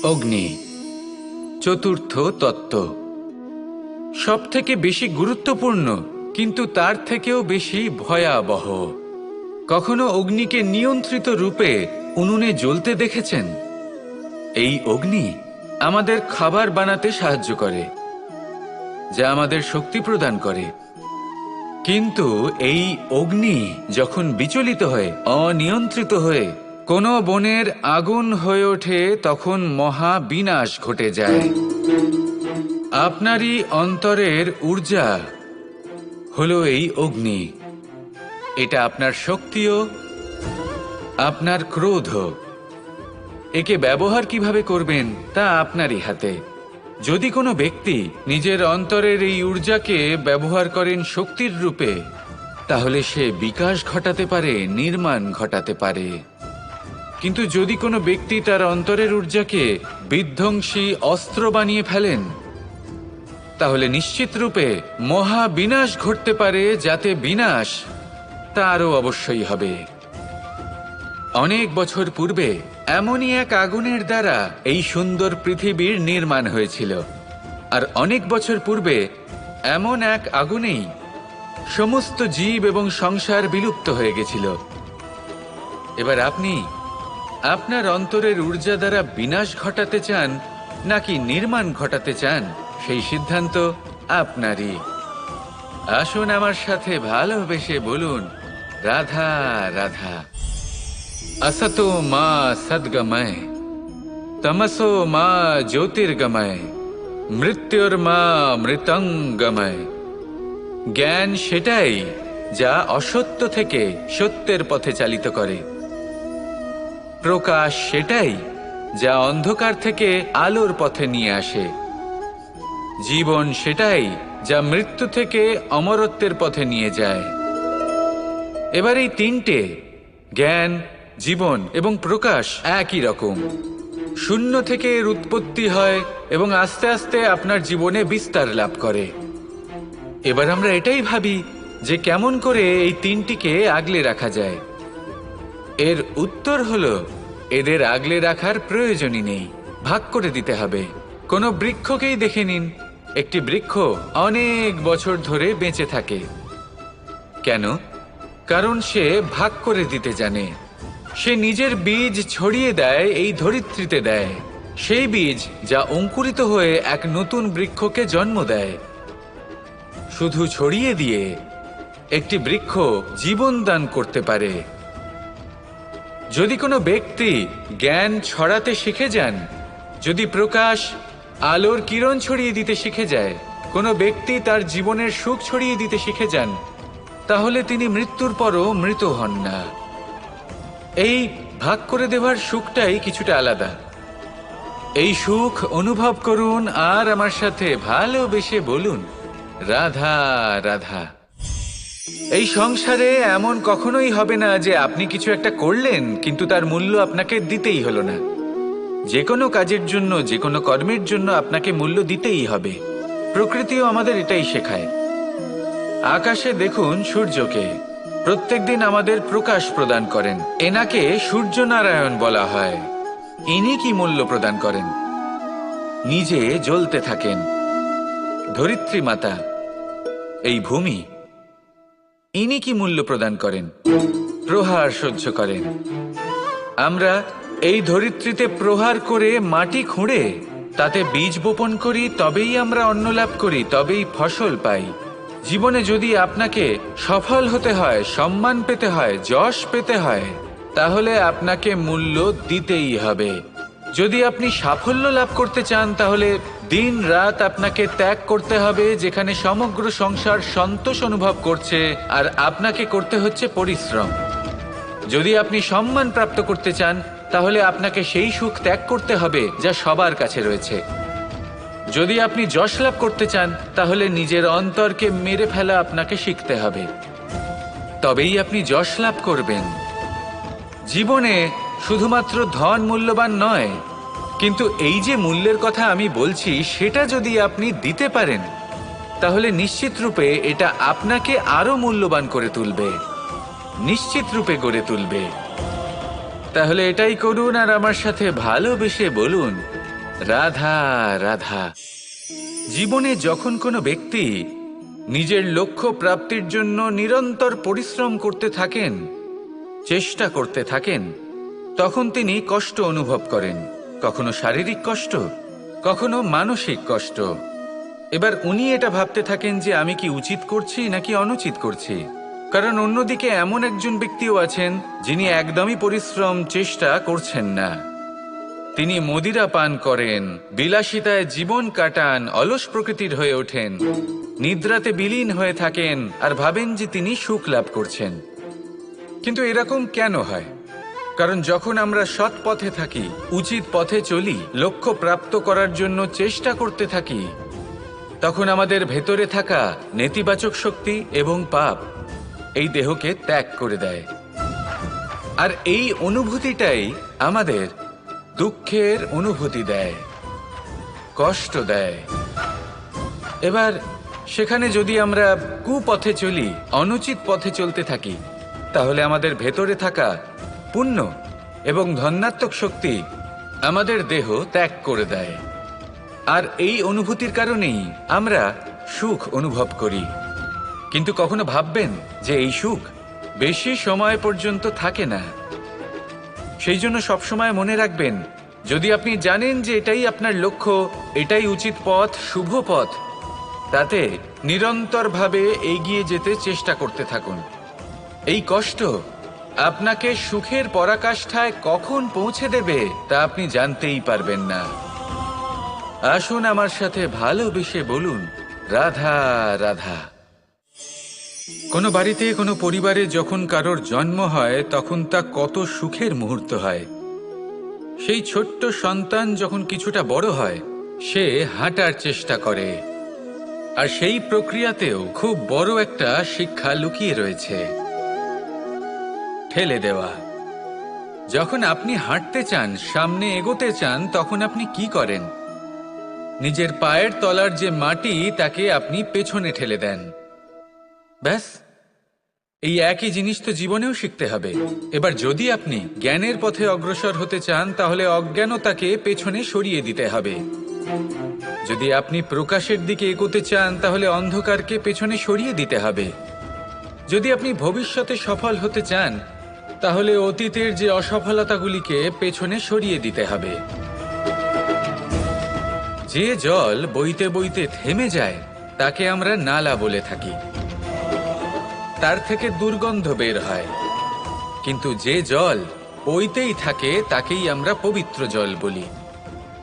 অগ্নি চতুর্থ তত্ত্ব, সব থেকে বেশি গুরুত্বপূর্ণ কিন্তু তার থেকেও বেশি ভয়াবহ। কখনো অগ্নিকে নিয়ন্ত্রিত রূপে উনুনে জ্বলতে দেখেছেন? এই অগ্নি আমাদের খাবার বানাতে সাহায্য করে, যা আমাদের শক্তি প্রদান করে। কিন্তু এই অগ্নি যখন বিচলিত হয়ে, অনিয়ন্ত্রিত হয়ে কোনো বনের আগুন হয়ে ওঠে, তখন মহা বিনাশ ঘটে যায়। আপনারই অন্তরের ঊর্জা হলো এই অগ্নি। এটা আপনার শক্তিও, আপনার ক্রোধ। একে ব্যবহার কিভাবে করবেন তা আপনারই হাতে। যদি কোনো ব্যক্তি নিজের অন্তরের এই ঊর্জাকে ব্যবহার করেন শক্তির রূপে, তাহলে সে বিকাশ ঘটাতে পারে, নির্মাণ ঘটাতে পারে। কিন্তু যদি কোনো ব্যক্তি তার অন্তরের ঊর্জাকে বিধ্বংসী অস্ত্র বানিয়ে ফেলেন, তাহলে নিশ্চিত রূপে মহা বিনাশ ঘটতে পারে, যাতে বিনাশ তারও অবশ্যই হবে। অনেক বছর পূর্বে এমনই এক আগুনের দ্বারা এই সুন্দর পৃথিবীর নির্মাণ হয়েছিল। আর অনেক বছর পূর্বে এমন এক আগুনেই সমস্ত জীব এবং সংসার বিলুপ্ত হয়ে গেছিল। এবার আপনি আপনার অন্তরের ঊর্জা দ্বারা বিনাশ ঘটাতে চান নাকি নির্মাণ ঘটাতে চান, সেই সিদ্ধান্ত আপনারই। আসুন আমার সাথে ভালোবেসে বলুন, রাধা রাধা। असतो मा सद्गमय, तमसो मा ज्योतिर्गमय, মৃত্যুর্মা মৃতঙ্গময়। জ্ঞান সেটাই যা অসত্য থেকে সত্যের পথে চালিত করে। প্রকাশ সেটাই যা অন্ধকার থেকে আলোর পথে নিয়ে আসে। জীবন সেটাই যা মৃত্যু থেকে অমরত্বের পথে নিয়ে যায়। এবার এই তিনটে, জ্ঞান, জীবন এবং প্রকাশ, একই রকম। শূন্য থেকে এর উৎপত্তি হয় এবং আস্তে আস্তে আপনার জীবনে বিস্তার লাভ করে। এবার আমরা এটাই ভাবি যে কেমন করে এই তিনটিকে আগলে রাখা যায়। এর উত্তর হলো, এদের আগলে রাখার প্রয়োজনই নেই, ভাগ করে দিতে হবে। কোনো বৃক্ষকেই দেখে নিন, একটি বৃক্ষ অনেক বছর ধরে বেঁচে থাকে। কেন? কারণ সে ভাগ করে দিতে জানে। সে নিজের বীজ ছড়িয়ে দেয়, এই ধরিত্রীতে দেয়, সেই বীজ যা অঙ্কুরিত হয়ে এক নতুন বৃক্ষকে জন্ম দেয়। শুধু ছড়িয়ে দিয়ে একটি বৃক্ষ জীবন দান করতে পারে। যদি কোনো ব্যক্তি জ্ঞান ছড়াতে শিখে যান, যদি প্রকাশ, আলোর কিরণ ছড়িয়ে দিতে শিখে যায়, কোনো ব্যক্তি তার জীবনের সুখ ছড়িয়ে দিতে শিখে যান, তাহলে তিনি মৃত্যুর পরও মৃত হন না। এই ভাগ করে দেওয়ার সুখটাই কিছুটা আলাদা। এই সুখ অনুভব করুন আর আমার সাথে ভালোবেসে বলুন, রাধা রাধা। এই সংসারে এমন কখনোই হবে না যে আপনি কিছু একটা করলেন কিন্তু তার মূল্য আপনাকে দিতেই হলো না। যে কোনো কাজের জন্য, যে কোনো কর্মের জন্য আপনাকে মূল্য দিতেই হবে। প্রকৃতিও আমাদের এটাই শেখায়। আকাশে দেখুন সূর্যকে, প্রত্যেকদিন আমাদের প্রকাশ প্রদান করেন। এনাকে সূর্যনারায়ণ বলা হয়। ইনি কি মূল্য প্রদান করেন? নিজে জ্বলতে থাকেন। ধরিত্রী মাতা, এই ভূমি, ইনি কি মূল্য প্রদান করেন? প্রহার সহ্য করেন। আমরা এই ধরিত্রীতে প্রহার করে মাটি খুঁড়ে তাতে বীজ বপন করি, তবেই আমরা অন্ন লাভ করি, তবেই ফসল পাই। জীবনে যদি আপনাকে সফল হতে হয়, সম্মান পেতে হয়, যশ পেতে হয়, তাহলে আপনাকে মূল্য দিতেই হবে। যদি আপনি সাফল্য লাভ করতে চান, তাহলে দিন রাত আপনাকে ত্যাগ করতে হবে, যেখানে সমগ্র সংসার সন্তোষ অনুভব করছে আর আপনাকে করতে হচ্ছে পরিশ্রম। যদি আপনি সম্মান প্রাপ্ত করতে চান, তাহলে আপনাকে সেই সুখ ত্যাগ করতে হবে যা সবার কাছে রয়েছে। যদি আপনি যশ লাভ করতে চান, তাহলে নিজের অন্তরকে মেরে ফেলা আপনাকে শিখতে হবে, তবেই আপনি যশ লাভ করবেন। জীবনে শুধুমাত্র ধন মূল্যবান নয়, কিন্তু এই যে মূল্যের কথা আমি বলছি, সেটা যদি আপনি দিতে পারেন, তাহলে নিশ্চিত রূপে এটা আপনাকে আরো মূল্যবান করে তুলবে, নিশ্চিত রূপে গড়ে তুলবে। তাহলে এটাই করুন আর আমার সাথে ভালোবেসে বলুন, রাধা রাধা। জীবনে যখন কোনো ব্যক্তি নিজের লক্ষ্য প্রাপ্তির জন্য নিরন্তর পরিশ্রম করতে থাকেন, চেষ্টা করতে থাকেন, তখন তিনি কষ্ট অনুভব করেন, কখনো শারীরিক কষ্ট, কখনো মানসিক কষ্ট। এবার উনি এটা ভাবতে থাকেন যে আমি কি উচিত করছি নাকি অনুচিত করছি। কারণ অন্যদিকে এমন একজন ব্যক্তিও আছেন যিনি একদমই পরিশ্রম চেষ্টা করছেন না। তিনি মদিরা পান করেন, বিলাসিতায় জীবন কাটান, অলস প্রকৃতির হয়ে ওঠেন, নিদ্রাতে বিলীন হয়ে থাকেন আর ভাবেন যে তিনি সুখ লাভ করছেন। কিন্তু এরকম কেন হয়? কারণ যখন আমরা সৎ পথে থাকি, উচিত পথে চলি, লক্ষ্য প্রাপ্ত করার জন্য চেষ্টা করতে থাকি, তখন আমাদের ভেতরে থাকা নেতিবাচক শক্তি এবং পাপ এই দেহকে ত্যাগ করে দেয়। আর এই অনুভূতিটাই আমাদের দুঃখের অনুভূতি দেয়, কষ্ট দেয়। এবার সেখানে যদি আমরা কুপথে চলি, অনুচিত পথে চলতে থাকি, তাহলে আমাদের ভেতরে থাকা পুণ্য এবং ধনাত্মক শক্তি আমাদের দেহ ত্যাগ করে দেয়। আর এই অনুভূতির কারণেই আমরা সুখ অনুভব করি। কিন্তু কখনো ভাববেন যে এই সুখ বেশি সময় পর্যন্ত থাকে না। সেই জন্য সবসময় মনে রাখবেন, যদি আপনি জানেন যে এটাই আপনার লক্ষ্য, এটাই উচিত পথ, শুভ পথ, তাতে নিরন্তরভাবে এগিয়ে যেতে চেষ্টা করতে থাকুন। এই কষ্ট আপনাকে সুখের পরাকাষ্ঠায় কখন পৌঁছে দেবে তা আপনি জানতেই পারবেন না। আসুন আমার সাথে ভালোবেসে বলুন, রাধা রাধা। কোনো বাড়িতে, কোনো পরিবারে যখন কারোর জন্ম হয়, তখন তা কত সুখের মুহূর্ত হয়। সেই ছোট্ট সন্তান যখন কিছুটা বড় হয়, সে হাঁটার চেষ্টা করে। আর সেই প্রক্রিয়াতেও খুব বড় একটা শিক্ষা লুকিয়ে রয়েছে, ঠেলে দেওয়া। যখন আপনি হাঁটতে চান, সামনে এগোতে চান, তখন আপনি কি করেন? নিজের পায়ের তলার যে মাটি, তাকে আপনি পেছনে ঠেলে দেন। ব্যাস, এই একই জিনিস তো জীবনেও শিখতে হবে। এবার যদি আপনি জ্ঞানের পথে অগ্রসর হতে চান, তাহলে অজ্ঞানতাকে পেছনে সরিয়ে দিতে হবে। যদি আপনি প্রকাশের দিকে এগোতে চান, তাহলে অন্ধকারকে পেছনে সরিয়ে দিতে হবে। যদি আপনি ভবিষ্যতে সফল হতে চান, তাহলে অতীতের যে অসফলতাগুলিকে পেছনে সরিয়ে দিতে হবে। যে জল বইতে বইতে থেমে যায়, তাকে আমরা নালা বলে থাকি। তার থেকে দুর্গন্ধ বের হয়। কিন্তু যে জল বইতেই থাকে, তাকেই আমরা পবিত্র জল বলি।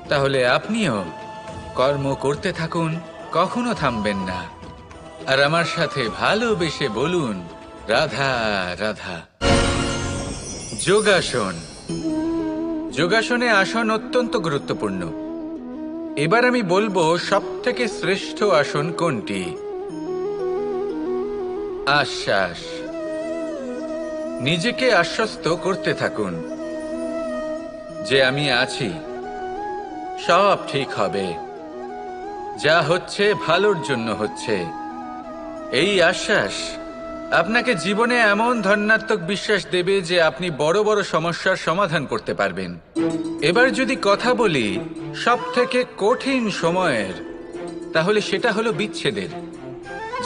তাহলে আপনিও কর্ম করতে থাকুন, কখনো থামবেন না। আর আমার সাথে ভালোবেসে বলুন, রাধা রাধা। যোগাসন। যোগাসনে আসন অত্যন্ত গুরুত্বপূর্ণ। এবার আমি বলবো সবথেকে শ্রেষ্ঠ আসন কোনটি। আশ্বাস। নিজেকে আশ্বস্ত করতে থাকুন যে আমি আছি, সব ঠিক হবে, যা হচ্ছে ভালোর জন্য হচ্ছে। এই আশ্বাস আপনাকে জীবনে এমন ধনাত্মক বিশ্বাস দেবে যে আপনি বড় বড় সমস্যার সমাধান করতে পারবেন। এবার যদি কথা বলি সবথেকে কঠিন সময়ের, তাহলে সেটা হলো বিচ্ছেদের।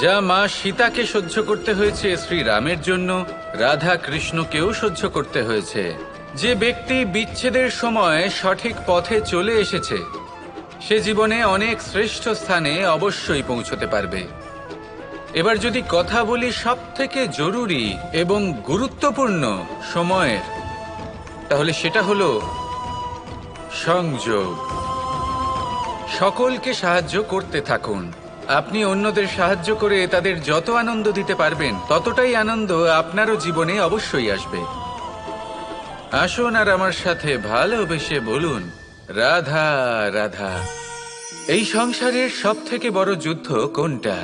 যা মা সীতাকে সহ্য করতে হয়েছে শ্রীরামের জন্য, রাধা কৃষ্ণকেও সহ্য করতে হয়েছে। যে ব্যক্তি বিচ্ছেদের সময় সঠিক পথে চলে এসেছে, সে জীবনে অনেক শ্রেষ্ঠ স্থানে অবশ্যই পৌঁছতে পারবে। এবার যদি কথা বলি সবথেকে জরুরি এবং গুরুত্বপূর্ণ সময়ের, তাহলে সেটা হলো সংযোগ। সকলকে সাহায্য করতে থাকুন। আপনি অন্যদের সাহায্য করে তাদের যত আনন্দ দিতে পারবেন, ততটাই আনন্দ আপনারও জীবনে অবশ্যই আসবে। আসুন আর আমার সাথে ভালোবেসে বলুন, রাধা রাধা। এই সংসারের সবথেকে বড় যুদ্ধ কোনটা?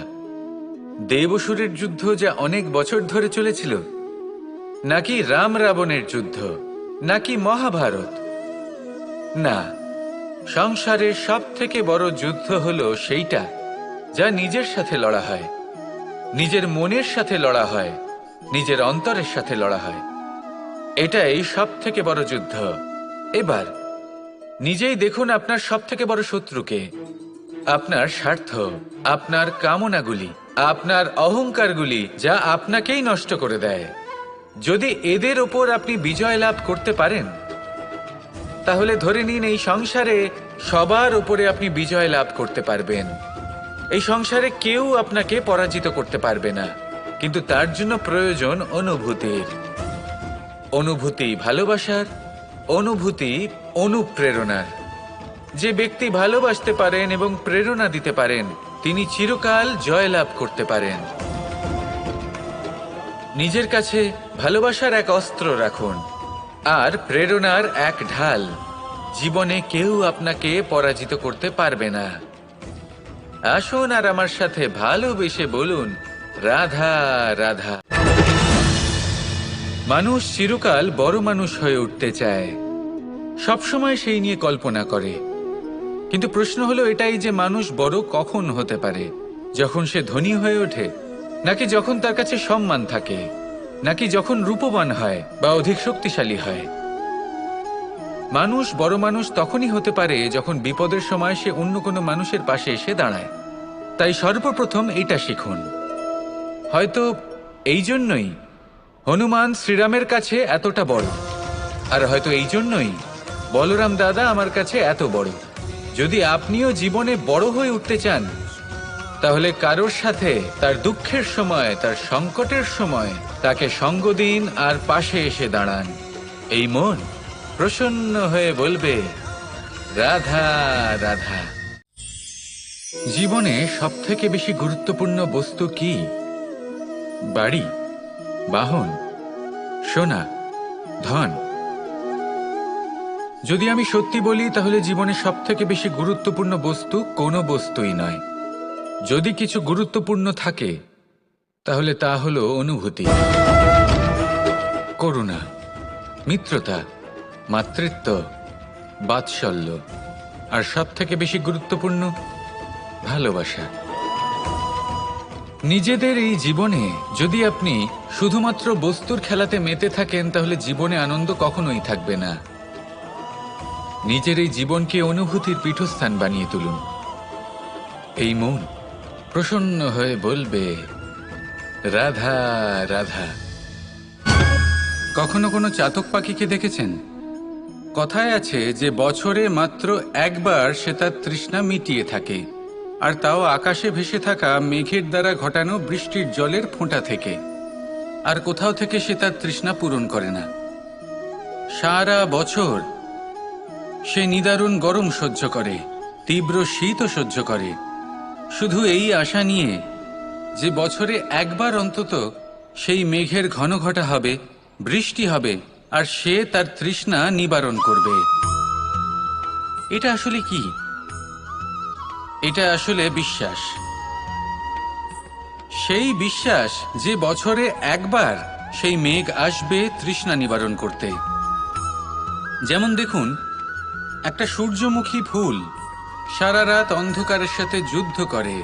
দেব-অসুরের যুদ্ধ, যা অনেক বছর ধরে চলেছিল, নাকি রাম রাবণের যুদ্ধ, নাকি মহাভারত? না, সংসারের সবথেকে বড় যুদ্ধ হলো সেইটা যা নিজের সাথে লড়া হয়, নিজের মনের সাথে লড়া হয়, নিজের অন্তরের সাথে লড়া হয়। এটাই সবথেকে বড় যুদ্ধ। এবার নিজেই দেখুন আপনার সবথেকে বড় শত্রুকে। আপনার স্বার্থ, আপনার কামনাগুলি, আপনার অহংকারগুলি, যা আপনাকেই নষ্ট করে দেয়। যদি এদের ওপর আপনি বিজয় লাভ করতে পারেন, তাহলে ধরে নিন এই সংসারে সবার উপরে আপনি বিজয় লাভ করতে পারবেন। এই সংসারে কেউ আপনাকে পরাজিত করতে পারবে না। কিন্তু তার জন্য প্রয়োজন অনুভূতির। অনুভূতি ভালোবাসার, অনুভূতি অনুপ্রেরণার। যে ব্যক্তি ভালোবাসতে পারেন এবং প্রেরণা দিতে পারেন, তিনি চিরকাল জয় লাভ করতে পারেন। নিজের কাছে ভালোবাসার এক অস্ত্র রাখুন আর প্রেরণার এক ঢাল। জীবনে কেউ আপনাকে পরাজিত করতে পারবে না। আসুন আর আমার সাথে ভালোবেসে বলুন, রাধা রাধা। মানুষ চিরকাল বড় মানুষ হয়ে উঠতে চায়, সবসময় সেই নিয়ে কল্পনা করে। কিন্তু প্রশ্ন হলো এটাই যে মানুষ বড় কখন হতে পারে? যখন সে ধনী হয়ে ওঠে, নাকি যখন তার কাছে সম্মান থাকে, নাকি যখন রূপবান হয় বা অধিক শক্তিশালী হয়? মানুষ বড় মানুষ তখনই হতে পারে যখন বিপদের সময় সে অন্য কোনো মানুষের পাশে এসে দাঁড়ায়। তাই সর্বপ্রথম এটা শিখুন। হয়তো এই জন্যই হনুমান শ্রীরামের কাছে এতটা বড়, আর হয়তো এই জন্যই বলরাম দাদা আমার কাছে এত বড়। যদি আপনিও জীবনে বড় হয়ে উঠতে চান, তাহলে কারোর সাথে তার দুঃখের সময়, তার সংকটের সময় তাকে সঙ্গ দিন আর পাশে এসে দাঁড়ান। এই মন প্রসন্ন হয়ে বলবে, রাধা রাধা। জীবনে সবথেকে বেশি গুরুত্বপূর্ণ বস্তু কি? বাড়ি, বাহন, সোনা, ধন। যদি আমি সত্যি বলি, তাহলে জীবনে সবথেকে বেশি গুরুত্বপূর্ণ বস্তু কোনো বস্তুই নয়। যদি কিছু গুরুত্বপূর্ণ থাকে, তাহলে তা হলো অনুভূতি, করুণা, মিত্রতা, মাতৃত্ব, বাৎসল্য, আর সবথেকে বেশি গুরুত্বপূর্ণ ভালোবাসা। নিজেদের এই জীবনে যদি আপনি শুধুমাত্র বস্তুর খেলাতে মেতে থাকেন, তাহলে জীবনে আনন্দ কখনোই থাকবে না। নিজের এই জীবনকে অনুভূতির পীঠস্থান বানিয়ে তুলুন। এই মন প্রসন্ন হয়ে বলবে, রাধা রাধা। কখনো কোনো চাতক পাখিকে দেখেছেন? কথায় আছে যে বছরে মাত্র একবার সে তার তৃষ্ণা মিটিয়ে থাকে, আর তাও আকাশে ভেসে থাকা মেঘের দ্বারা ঘটানো বৃষ্টির জলের ফোঁটা থেকে। আর কোথাও থেকে সে তার তৃষ্ণা পূরণ করে না। সারা বছর সে নিদারুণ গরম সহ্য করে, তীব্র শীতও সহ্য করে, শুধু এই আশা নিয়ে যে বছরে একবার অন্তত সেই মেঘের ঘন ঘটা হবে, বৃষ্টি হবে, আর সে তার তৃষ্ণা নিবারণ করবে। এটা আসলে কি? এটা আসলে বিশ্বাস। সেই বিশ্বাস যে বছরে একবার সেই মেঘ আসবে তৃষ্ণা নিবারণ করতে। যেমন দেখুন, একটা সূর্যমুখী ফুল সারা রাত অন্ধকারের সাথে যুদ্ধ করে,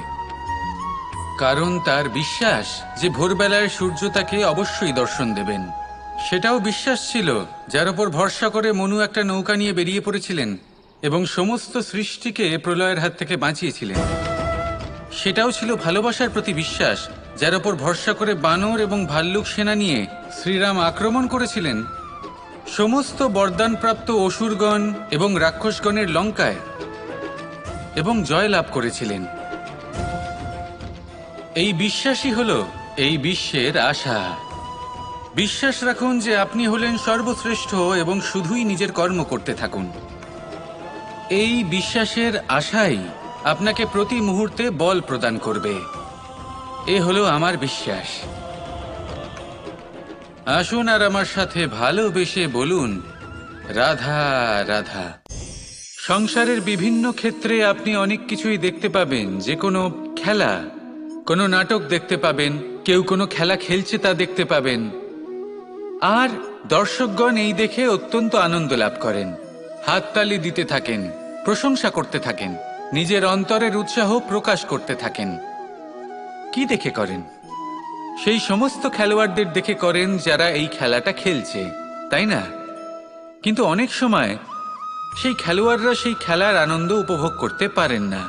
কারণ তার বিশ্বাস যে ভোরবেলায় সূর্য তাকে অবশ্যই দর্শন দেবেন। সেটাও বিশ্বাস ছিল যার উপর ভরসা করে মনু একটা নৌকা নিয়ে বেরিয়ে পড়েছিলেন এবং সমস্ত সৃষ্টিকে প্রলয়ের হাত থেকে বাঁচিয়েছিলেন। সেটাও ছিল ভালোবাসার প্রতি বিশ্বাস, যার উপর ভরসা করে বানর এবং ভাল্লুক সেনা নিয়ে শ্রীরাম আক্রমণ করেছিলেন সমস্ত বরদানপ্রাপ্ত অসুরগণ এবং রাক্ষসগণের লঙ্কায় এবং জয় লাভ করেছিলেন। এই বিশ্বাসই হলো এই বিশ্বের আশা। বিশ্বাস রাখুন যে আপনি হলেন সর্বশ্রেষ্ঠ এবং শুধুই নিজের কর্ম করতে থাকুন। এই বিশ্বাসের আশাই আপনাকে প্রতি মুহূর্তে বল প্রদান করবে। এ হলো আমার বিশ্বাস। আসুন আর আমার সাথে ভালোবেসে বলুন, রাধা রাধা। সংসারের বিভিন্ন ক্ষেত্রে আপনি অনেক কিছুই দেখতে পাবেন। যে কোনো খেলা, কোনো নাটক দেখতে পাবেন, কেউ কোনো খেলা খেলছে তা দেখতে পাবেন, আর দর্শকগণ এই দেখে অত্যন্ত আনন্দ লাভ করেন, হাততালি দিতে থাকেন, প্রশংসা করতে থাকেন, নিজের অন্তরের উৎসাহ প্রকাশ করতে থাকেন। কি দেখে করেন? সেই সমস্ত খেলোয়াড়দের দেখে করেন যারা এই খেলাটা খেলছে, তাই না? কিন্তু অনেক সময় সেই খেলোয়াড়রা সেই খেলার আনন্দ উপভোগ করতে পারেন না,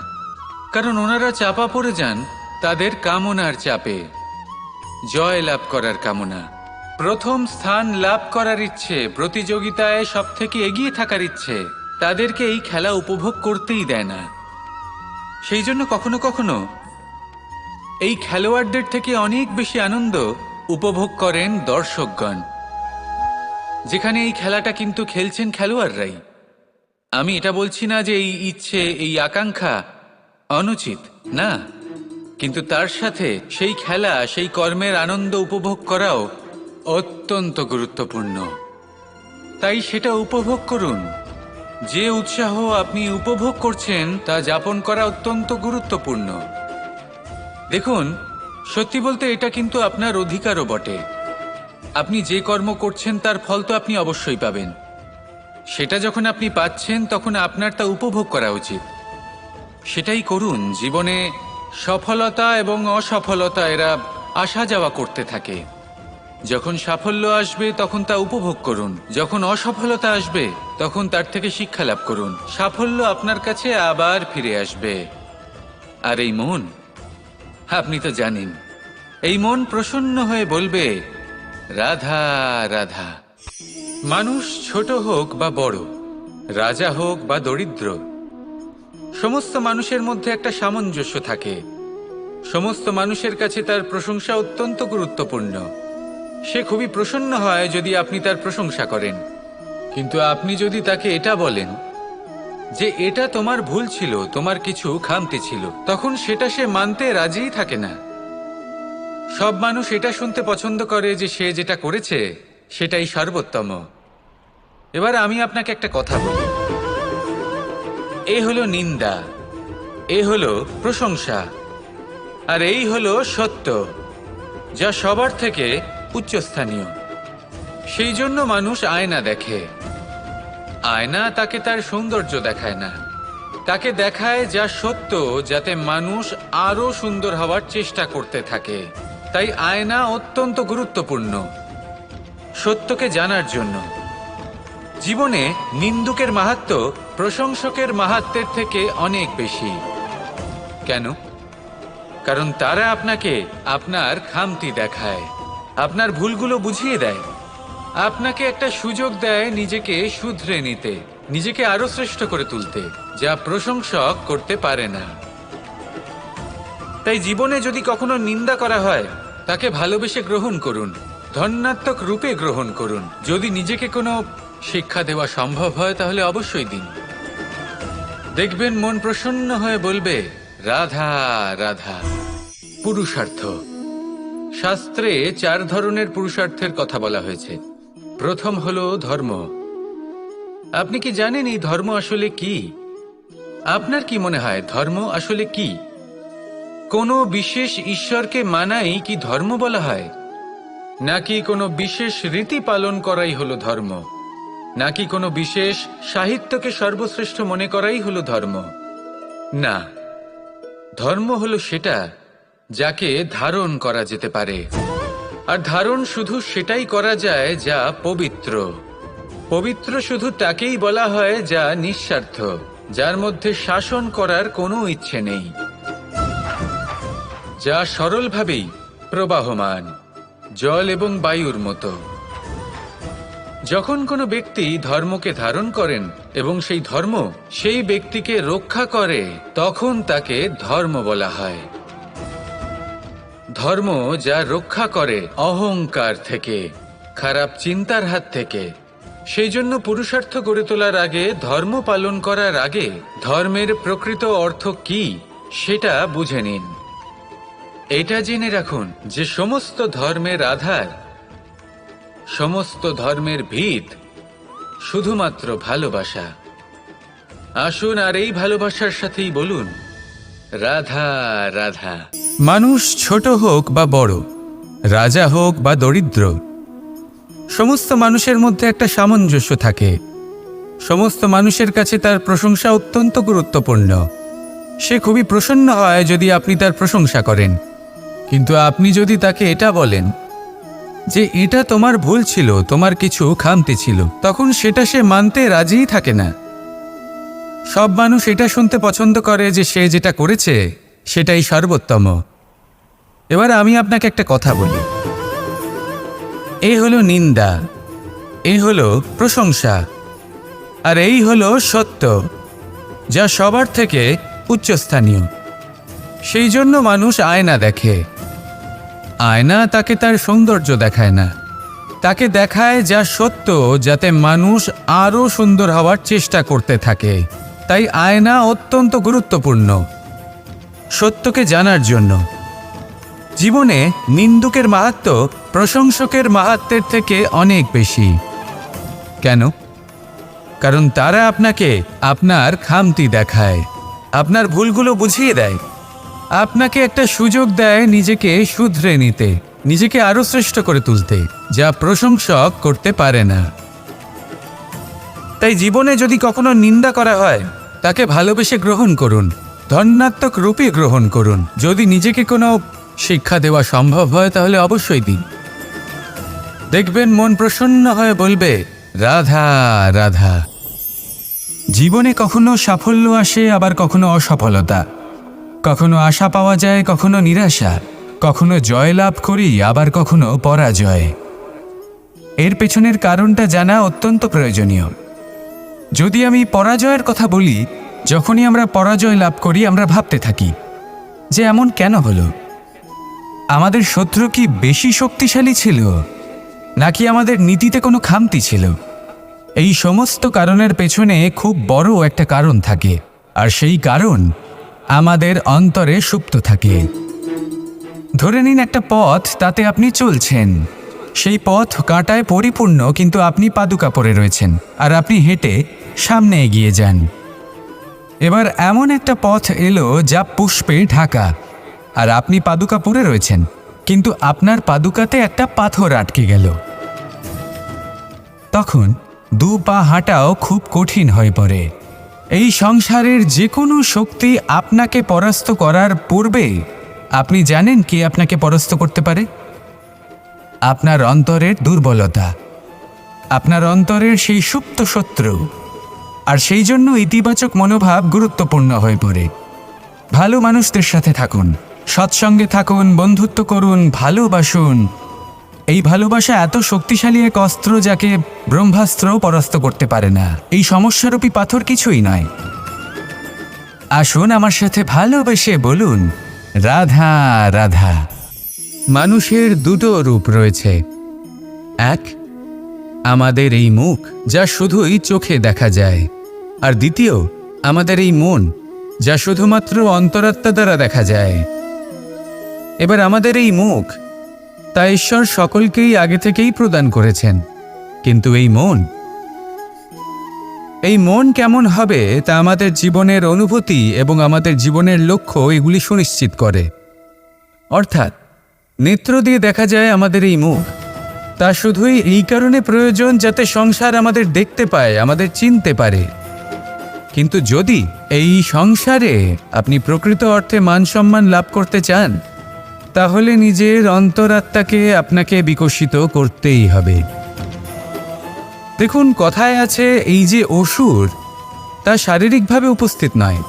কারণ ওনারা চাপা পড়ে যান তাদের কামনার চাপে। জয় লাভ করার কামনা, প্রথম স্থান লাভ করার ইচ্ছে, প্রতিযোগিতায় সব থেকে এগিয়ে থাকার ইচ্ছে তাদেরকে এই খেলা উপভোগ করতেই দেয় না। সেই জন্য কখনো কখনো এই খেলোয়াড়দের থেকে অনেক বেশি আনন্দ উপভোগ করেন দর্শকগণ, যেখানে এই খেলাটা কিন্তু খেলছেন খেলোয়াড়রাই। আমি এটা বলছি না যে এই ইচ্ছে, এই আকাঙ্ক্ষা অনুচিত না, কিন্তু তার সাথে সেই খেলা, সেই কর্মের আনন্দ উপভোগ করাও অত্যন্ত গুরুত্বপূর্ণ। তাই সেটা উপভোগ করুন। যে উৎসাহ আপনি উপভোগ করছেন তা যাপন করা অত্যন্ত গুরুত্বপূর্ণ। দেখুন, সত্যি বলতে এটা কিন্তু আপনার অধিকারও বটে। আপনি যে কর্ম করছেন তার ফল তো আপনি অবশ্যই পাবেন। সেটা যখন আপনি পাচ্ছেন তখন আপনার তা উপভোগ করা উচিত। সেটাই করুন। জীবনে সফলতা এবং অসফলতা এরা আসা যাওয়া করতে থাকে। যখন সাফল্য আসবে তখন তা উপভোগ করুন, যখন অসফলতা আসবে তখন তার থেকে শিক্ষা লাভ করুন। সাফল্য আপনার কাছে আবার ফিরে আসবে। আর এই মন, আপনি তো জানেন, এই মন প্রসন্ন হয়ে বলবে রাধা রাধা। মানুষ ছোট হোক বা বড়, রাজা হোক বা দরিদ্র, সমস্ত মানুষের মধ্যে একটা সামঞ্জস্য থাকে। সমস্ত মানুষের কাছে তার প্রশংসা অত্যন্ত গুরুত্বপূর্ণ। সে খুবই প্রসন্ন হয় যদি আপনি তার প্রশংসা করেন, কিন্তু আপনি যদি তাকে এটা বলেন যে এটা তোমার ভুল ছিল, তোমার কিছু খামতি ছিল, তখন সেটা সে মানতে রাজিই থাকে না। সব মানুষ এটা শুনতে পছন্দ করে যে সে যেটা করেছে সেটাই সর্বোত্তম। এবার আমি আপনাকে একটা কথা বলি, এ হলো নিন্দা, এ হলো প্রশংসা, আর এই হলো সত্য, যা সবার থেকে উচ্চস্থানীয়। সেই জন্য মানুষ আয়না দেখে। আয়না তাকে তার সৌন্দর্য দেখায় না, তাকে দেখায় যা সত্য, যাতে মানুষ আরো সুন্দর হওয়ার চেষ্টা করতে থাকে। তাই আয়না অত্যন্ত গুরুত্বপূর্ণ সত্যকে জানার জন্য। জীবনে নিন্দুকের মাহাত্ম্য প্রশংসকের মাহাত্ম্যের থেকে অনেক বেশি। কেন? কারণ তারা আপনাকে আপনার খামতি দেখায়, আপনার ভুলগুলো বুঝিয়ে দেয়, আপনাকে একটা সুযোগ দেয় নিজেকে শুধরে নিতে, নিজেকে আরো শ্রেষ্ঠ করে তুলতে, যা প্রশংসক করতে পারে না। তাই জীবনে যদি কখনো নিন্দা করা হয়, তাকে ভালোবেসে গ্রহণ করুন, ধন্যাত্মক রূপে গ্রহণ করুন। যদি নিজেকে কোনো শিক্ষা দেওয়া সম্ভব হয় তাহলে অবশ্যই দিন। দেখবেন মন প্রসন্ন হয়ে বলবে রাধা রাধা। পুরুষার্থ, শাস্ত্রে 4 ধরনের পুরুষার্থের কথা বলা হয়েছে। প্রথম হলো ধর্ম। আপনি কি জানেন এই ধর্ম আসলে কি? আপনার কি মনে হয় ধর্ম আসলে কি? কোনো বিশেষ ঈশ্বরকে মানাই কি ধর্ম বলা হয়? নাকি কোনো বিশেষ রীতি পালন করাই হলো ধর্ম? নাকি কোনো বিশেষ সাহিত্যকে সর্বশ্রেষ্ঠ মনে করাই হলো ধর্ম? না, ধর্ম হলো সেটা যাকে ধারণ করা যেতে পারে। আর ধারণ শুধু সেটাই করা যায় যা পবিত্র। পবিত্র শুধু তাকেই বলা হয় যা নিঃস্বার্থ, যার মধ্যে শাসন করার কোনো ইচ্ছে নেই, যা সরলভাবেই প্রবাহমান, জল এবং বায়ুর মতো। যখন কোনো ব্যক্তি ধর্মকে ধারণ করেন এবং সেই ধর্ম সেই ব্যক্তিকে রক্ষা করে, তখন তাকে ধর্ম বলা হয়। ধর্ম যা রক্ষা করে অহংকার থেকে, খারাপ চিন্তার হাত থেকে। সেই জন্য পুরুষার্থ গড়ে তোলার আগে, ধর্ম পালন করার আগে ধর্মের প্রকৃত অর্থ কি সেটা বুঝে নিন। এটা জেনে রাখুন যে সমস্ত ধর্মের আধার, সমস্ত ধর্মের ভিত শুধুমাত্র ভালোবাসা। আসুন আর এই ভালোবাসার সাথেই বলুন রাধা রাধা। মানুষ ছোট হোক বা বড়, রাজা হোক বা দরিদ্র, সমস্ত মানুষের মধ্যে একটা সামঞ্জস্য থাকে। সমস্ত মানুষের কাছে তার প্রশংসা অত্যন্ত গুরুত্বপূর্ণ। সে খুবই প্রসন্ন হয় যদি আপনি তার প্রশংসা করেন, কিন্তু আপনি যদি তাকে এটা বলেন যে এটা তোমার ভুল ছিল, তোমার কিছু খামতি ছিল, তখন সেটা সে মানতে রাজিই থাকে না। সব মানুষ এটা শুনতে পছন্দ করে যে সে যেটা করেছে সেটাই সর্বোত্তম। এবার আমি আপনাকে একটা কথা বলি, এ হলো নিন্দা, এ হলো প্রশংসা, আর এই হলো সত্য, যা সবার থেকে উচ্চস্থানীয়। সেই জন্য মানুষ আয়না দেখে। আয়না তাকে তার সৌন্দর্য দেখায় না, তাকে দেখায় যা সত্য, যাতে মানুষ আরও সুন্দর হওয়ার চেষ্টা করতে থাকে। তাই আয়না অত্যন্ত গুরুত্বপূর্ণ সত্যকে জানার জন্য। জীবনে নিন্দুকের মাহাত্ম্য প্রশংসকের মাহাত্ম্যের থেকে অনেক বেশি। কেন? কারণ তারা আপনাকে আপনার খামতি দেখায়, আপনার ভুলগুলো বুঝিয়ে দেয়, আপনাকে একটা সুযোগ দেয় নিজেকে শুধরে নিতে, নিজেকে আরো শ্রেষ্ঠ করে তুলতে, যা প্রশংসক করতে পারে না। তাই জীবনে যদি কখনো নিন্দা করা হয়, তাকে ভালোবেসে গ্রহণ করুন, ধন্যাত্মক রূপে গ্রহণ করুন। যদি নিজেকে কোনো শিক্ষা দেওয়া সম্ভব হয় তাহলে অবশ্যই দিন। দেখবেন মন প্রসন্ন হয়ে বলবে, রাধা রাধা। জীবনে কখনো সাফল্য আসে, আবার কখনো অসফলতা, কখনো আশা পাওয়া যায়, কখনো নিরাশা, কখনো জয়লাভ করি, আবার কখনো পরাজয়। এর পেছনের কারণটা জানা অত্যন্ত প্রয়োজনীয়। যদি আমি পরাজয়ের কথা বলি, যখনই আমরা পরাজয় লাভ করি আমরা ভাবতে থাকি যে এমন কেন হলো? আমাদের শত্রু কি বেশি শক্তিশালী ছিল, নাকি আমাদের নীতিতে কোনো খামতি ছিল? এই সমস্ত কারণের পেছনে খুব বড় একটা কারণ থাকে, আর সেই কারণ আমাদের অন্তরে সুপ্ত থাকে। ধরে নিন একটা পথ, তাতে আপনি চলছেন, সেই পথ কাঁটায় পরিপূর্ণ, কিন্তু আপনি পাদুকা পরে রয়েছেন আর আপনি হেঁটে সামনে এগিয়ে যান। এবার এমন একটা পথ এলো যা পুষ্পে ঢাকা, আর আপনি পাদুকা পরে রয়েছেন, কিন্তু আপনার পাদুকাতে একটা পাথর আটকে গেল। তখন দু পা হাঁটাও খুব কঠিন হয়ে পড়ে। এই সংসারের যে কোনো শক্তি আপনাকে পরাস্ত করার পূর্বে আপনি জানেন কি আপনাকে পরাস্ত করতে পারে? আপনার অন্তরের দুর্বলতা, আপনার অন্তরের সেই সুপ্ত শত্রু। আর সেই জন্য ইতিবাচক মনোভাব গুরুত্বপূর্ণ হয়ে পড়ে। ভালো মানুষদের সাথে থাকুন, সৎসঙ্গে থাকুন, বন্ধুত্ব করুন, ভালোবাসুন। এই ভালোবাসা এত শক্তিশালী এক অস্ত্র যাকে ব্রহ্মাস্ত্রও পরাস্ত করতে পারে না। এই সমস্যারূপী পাথর কিছুই নয়। আসুন আমার সাথে ভালোবেসে বলুন, রাধা রাধা। মানুষের দুটো রূপ রয়েছে। এক, আমাদের এই মুখ, যা শুধুই চোখে দেখা যায়, আর দ্বিতীয় আমাদের এই মন, যা শুধুমাত্র অন্তরাত্মা দ্বারা দেখা যায়। এবার আমাদের এই মুখ, তা ঈশ্বর সকলকেই আগে থেকেই প্রদান করেছেন, কিন্তু এই মন কেমন হবে তা আমাদের জীবনের অনুভূতি এবং আমাদের জীবনের লক্ষ্য এগুলি সুনিশ্চিত করে। অর্থাৎ নেত্র দিয়ে দেখা যায় আমাদের এই মুখ, তা শুধুই এই কারণে প্রয়োজন যাতে সংসার আমাদের দেখতে পায়, আমাদের চিনতে পারে। কিন্তু যদি এই সংসারে আপনি প্রকৃত অর্থে মান সম্মান লাভ করতে চান, তাহলে নিজের অন্তরাত্মাকে আপনাকে বিকশিত করতেই হবে। দেখুন, কথায় আছে এই যে অসুর, তা শারীরিকভাবে উপস্থিত নয়,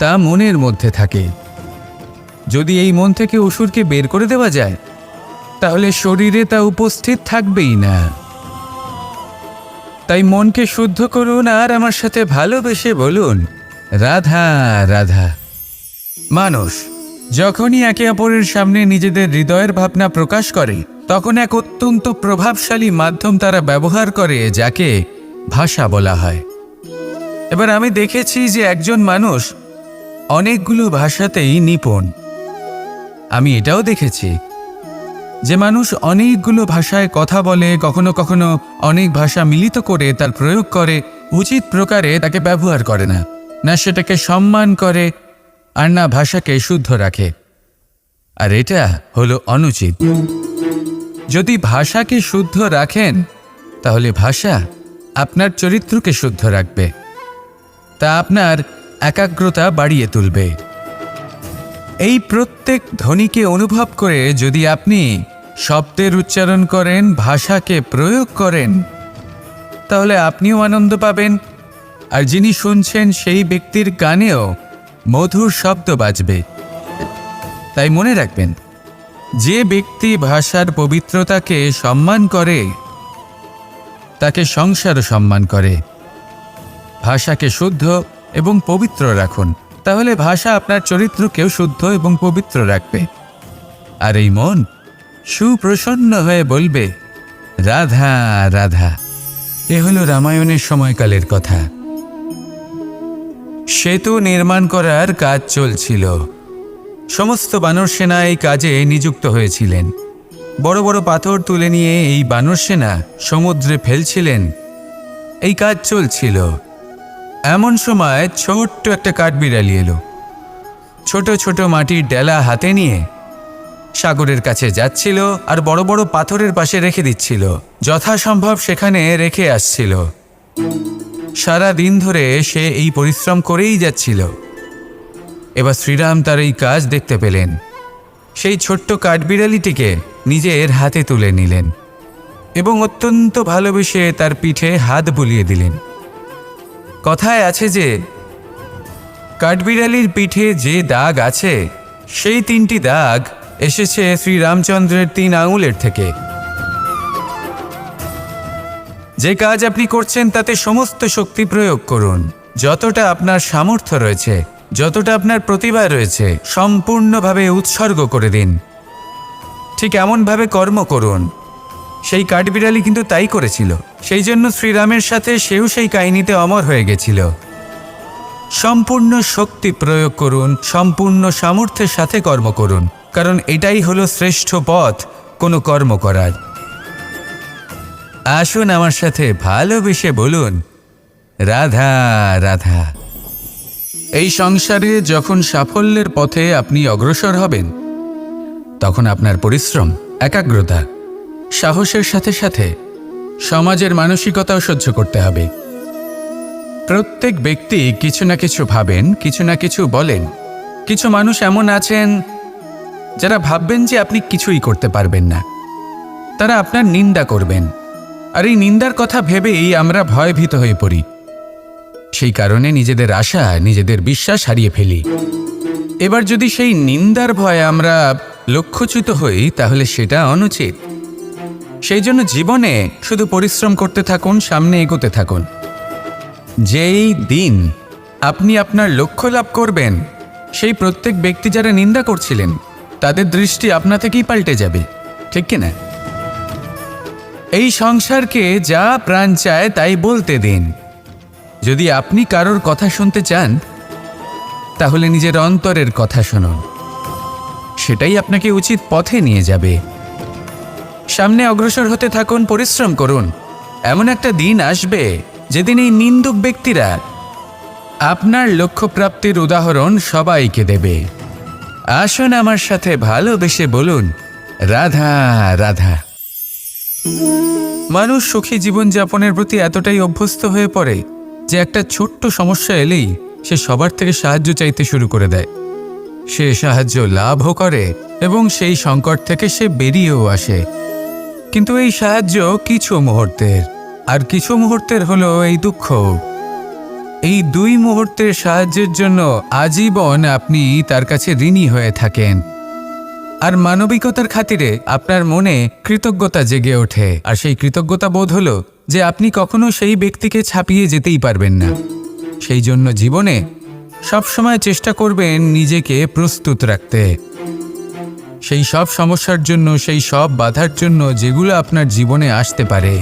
তা মনের মধ্যে থাকে। যদি এই মন থেকে অসুরকে বের করে দেওয়া যায়, তাহলে শরীরে তা উপস্থিত থাকবেই না। তাই মনকে শুদ্ধ করুন আর আমার সাথে ভালোবেসে বলুন, রাধা রাধা। মানুষ যখনই একে অপরের সামনে নিজেদের হৃদয়ের ভাবনা প্রকাশ করে, তখন এক অত্যন্ত প্রভাবশালী মাধ্যম তারা ব্যবহার করে, যাকে ভাষা বলা হয়। এবার আমি দেখেছি যে একজন মানুষ অনেকগুলো ভাষাতেই নিপুণ। আমি এটাও দেখেছি যে মানুষ অনেকগুলো ভাষায় কথা বলে, কখনো কখনো অনেক ভাষা মিলিত করে তার প্রয়োগ করে, উচিত প্রকারে তাকে ব্যবহার করে না, না সেটাকে সম্মান করে, আর না ভাষাকে শুদ্ধ রাখে। আর এটা হলো অনুচিত। যদি ভাষাকে শুদ্ধ রাখেন, তাহলে ভাষা আপনার চরিত্রকে শুদ্ধ রাখবে, তা আপনার একাগ্রতা বাড়িয়ে তুলবে। এই প্রত্যেক ধ্বনিকে অনুভব করে যদি আপনি শব্দের উচ্চারণ করেন, ভাষাকে প্রয়োগ করেন, তাহলে আপনিও আনন্দ পাবেন, আর যিনি শুনছেন সেই ব্যক্তির কানেও মধুর শব্দ বাজবে। তাই মনে রাখবেন, যে ব্যক্তি ভাষার পবিত্রতাকে সম্মান করে তাকে সংসারও সম্মান করে। ভাষাকে শুদ্ধ এবং পবিত্র রাখুন, তাহলে ভাষা আপনার চরিত্রকেও শুদ্ধ এবং পবিত্র রাখবে। আর এই মন সুপ্রসন্ন হয়ে বলবে, রাধা রাধা। এ হলো রামায়ণের সময়কালের কথা। সেতু নির্মাণ করার কাজ চলছিল। সমস্ত বানর সেনা এই কাজে নিযুক্ত হয়েছিলেন। বড় বড় পাথর তুলে নিয়ে এই বানর সেনা সমুদ্রে ফেলছিলেন। এই কাজ চলছিল। এমন সময় ছোট্ট একটা কাঠবিড়ালি এলো। ছোট ছোট মাটির ডেলা হাতে নিয়ে সাগরের কাছে যাচ্ছিল আর বড় বড় পাথরের পাশে রেখে দিচ্ছিল। যথাসম্ভব সেখানে রেখে আসছিল। সারা দিন ধরে সে এই পরিশ্রম করেই যাচ্ছিল। এবার শ্রীরাম তার এই কাজ দেখতে পেলেন। সেই ছোট্ট কাঠবিড়ালিটিকে নিজের হাতে তুলে নিলেন এবং অত্যন্ত ভালোবেসে তার পিঠে হাত বুলিয়ে দিলেন। কথায় আছে যে কাঠবিড়ালির পিঠে যে দাগ আছে সেই 3টি দাগ এসেছে শ্রীরামচন্দ্রের 3 আঙুলের থেকে। যে কাজ আপনি করছেন তাতে সমস্ত শক্তি প্রয়োগ করুন। যতটা আপনার সামর্থ্য রয়েছে, যতটা আপনার প্রতিভা রয়েছে, সম্পূর্ণভাবে উৎসর্গ করে দিন। ঠিক এমনভাবে কর্ম করুন। সেই কাঠবিড়ালি কিন্তু তাই করেছিল। সেই জন্য শ্রীরামের সাথে সেও সেই কাহিনীতে অমর হয়ে গেছিল। সম্পূর্ণ শক্তি প্রয়োগ করুন, সম্পূর্ণ সামর্থ্যের সাথে কর্ম করুন, কারণ এটাই হলো শ্রেষ্ঠ পথ কোনো কর্ম করার। আসুন আমার সাথে ভালোবেসে বলুন, রাধা রাধা। এই সংসারে যখন সাফল্যের পথে আপনি অগ্রসর হবেন, তখন আপনার পরিশ্রম, একাগ্রতা, সাহসের সাথে সাথে সমাজের মানসিকতাও সহ্য করতে হবে। প্রত্যেক ব্যক্তি কিছু না কিছু ভাবেন, কিছু না কিছু বলেন। কিছু মানুষ এমন আছেন যারা ভাববেন যে আপনি কিছুই করতে পারবেন না। তারা আপনার নিন্দা করবেন, আর এই নিন্দার কথা ভেবেই আমরা ভয়ভীত হয়ে পড়ি। সেই কারণে নিজেদের আশা, নিজেদের বিশ্বাস হারিয়ে ফেলি। এবার যদি সেই নিন্দার ভয়ে আমরা লক্ষ্যচ্যুত হই, তাহলে সেটা অনুচিত। সেই জন্য জীবনে শুধু পরিশ্রম করতে থাকুন, সামনে এগোতে থাকুন। যেই দিন আপনি আপনার লক্ষ্য লাভ করবেন, সেই প্রত্যেক ব্যক্তি যারা নিন্দা করছিলেন তাদের দৃষ্টি আপনা থেকেই পাল্টে যাবে, ঠিক কিনা? এই সংসারকে যা প্রাণ চায় তাই বলতে দিন। যদি আপনি কারোর কথা শুনতে চান, তাহলে নিজের অন্তরের কথা শুনুন। সেটাই আপনাকে উচিত পথে নিয়ে যাবে। সামনে অগ্রসর হতে থাকুন, পরিশ্রম করুন। এমন একটা দিন আসবে যেদিন এই নিন্দুক ব্যক্তিরা আপনার লক্ষ্যপ্রাপ্তির উদাহরণ সবাইকে দেবে। আসুন আমার সাথে ভালোবেসে বলুন, রাধা রাধা। মানুষ সুখী জীবনযাপনের প্রতি এতটাই অভ্যস্ত হয়ে পড়ে যে একটা ছোট্ট সমস্যা এলেই সে সবার থেকে সাহায্য চাইতে শুরু করে দেয়। সে সাহায্য লাভও করে এবং সেই সংকট থেকে সে বেরিয়েও আসে। কিন্তু এই সাহায্য কিছু মুহূর্তের, আর কিছু মুহূর্তের হলো এই দুঃখ। এই 2 মুহূর্তের সাহায্যের জন্য আজীবন আপনি তার কাছে ঋণী হয়ে থাকেন। আর মানবিকতার খাতিরে আপনার মনে কৃতজ্ঞতা জেগে ওঠে। আর সেই কৃতজ্ঞতা বোধ হলো যে আপনি কখনো সেই ব্যক্তিকে ছাপিয়ে যেতেই পারবেন না। সেই জন্য জীবনে সবসময় চেষ্টা করবেন নিজেকে প্রস্তুত রাখতে। সেই সব সমস্যার জন্য, সেই সব বাধার জন্য যেগুলো আপনার জীবনে আসতে পারে।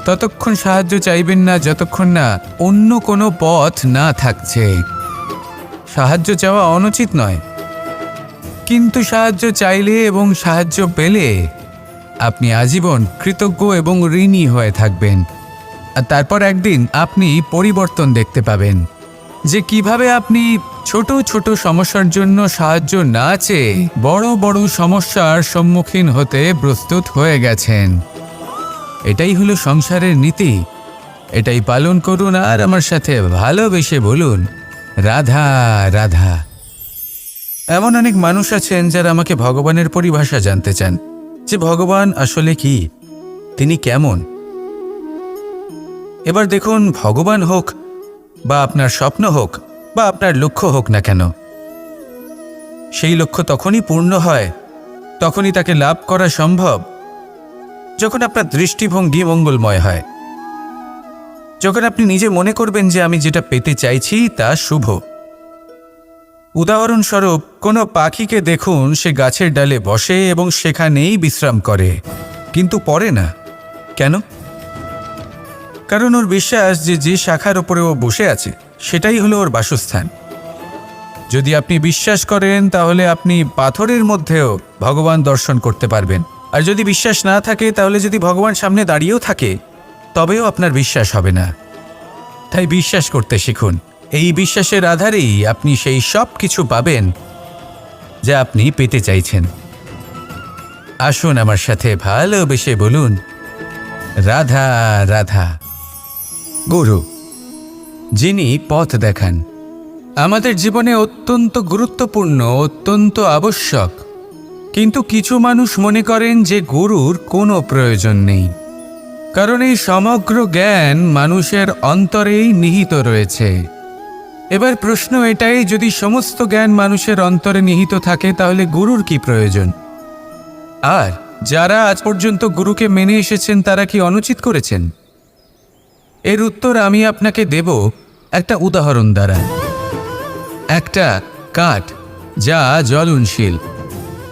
ততক্ষণ সাহায্য চাইবেন না যতক্ষণ না অন্য কোনো পথ না থাকছে। সাহায্য চাওয়া অনুচিত নয়, কিন্তু সাহায্য চাইলে এবং সাহায্য পেলে আপনি আজীবন কৃতজ্ঞ এবং ঋণী হয়ে থাকবেন। আর তারপর একদিন আপনি পরিবর্তন দেখতে পাবেন যে কিভাবে আপনি ছোট ছোট সমস্যার জন্য সাহায্য না চেয়ে বড় বড় সমস্যার সম্মুখীন হতে প্রস্তুত হয়ে গেছেন। এটাই হলো সংসারের নীতি। এটাই পালন করুন আর আমার সাথে ভালোবেসে বলুন, রাধা রাধা। এমন অনেক মানুষ আছেন যারা আমাকে ভগবানের পরিভাষা জানতে চান, যে ভগবান আসলে কি, তিনি কেমন। এবার দেখুন, ভগবান হোক বা আপনার স্বপ্ন হোক বা আপনার লক্ষ্য হোক না কেন, সেই লক্ষ্য তখনই পূর্ণ হয়, তখনই তাকে লাভ করা সম্ভব যখন আপনার দৃষ্টিভঙ্গি মঙ্গলময় হয়, যখন আপনি নিজে মনে করবেন যে আমি যেটা পেতে চাইছি তা শুভ। উদাহরণস্বরূপ কোনো পাখিকে দেখুন, সে গাছের ডালে বসে এবং সেখানেই বিশ্রাম করে, কিন্তু পড়ে না। কেন? কারণ ওর বিশ্বাস যে যে শাখার ওপরে ও বসে আছে সেটাই হলো ওর বাসস্থান। যদি আপনি বিশ্বাস করেন তাহলে আপনি পাথরের মধ্যেও ভগবান দর্শন করতে পারবেন, আর যদি বিশ্বাস না থাকে তাহলে যদি ভগবান সামনে দাঁড়িয়েও থাকে তবেও আপনার বিশ্বাস হবে না। তাই বিশ্বাস করতে শিখুন। এই বিশ্বাসের আধারেই আপনি সেই সব কিছু পাবেন যা আপনি পেতে চাইছেন। আসুন আমার সাথে ভালোবেসে বলুন, রাধা রাধা। গুরু, যিনি পথ দেখান, আমাদের জীবনে অত্যন্ত গুরুত্বপূর্ণ, অত্যন্ত আবশ্যক। কিন্তু কিছু মানুষ মনে করেন যে গুরুর কোনো প্রয়োজন নেই, কারণ এই সমগ্র জ্ঞান মানুষের অন্তরেই নিহিত রয়েছে। এবার প্রশ্ন এটাই, যদি সমস্ত জ্ঞান মানুষের অন্তরে নিহিত থাকে তাহলে গুরুর কি প্রয়োজন? আর যারা আজ পর্যন্ত গুরুকে মেনে এসেছেন তারা কি অনুচিত করেছেন? এর উত্তর আমি আপনাকে দেব একটা উদাহরণ দ্বারা। একটা কাঠ যা জ্বলনশীল,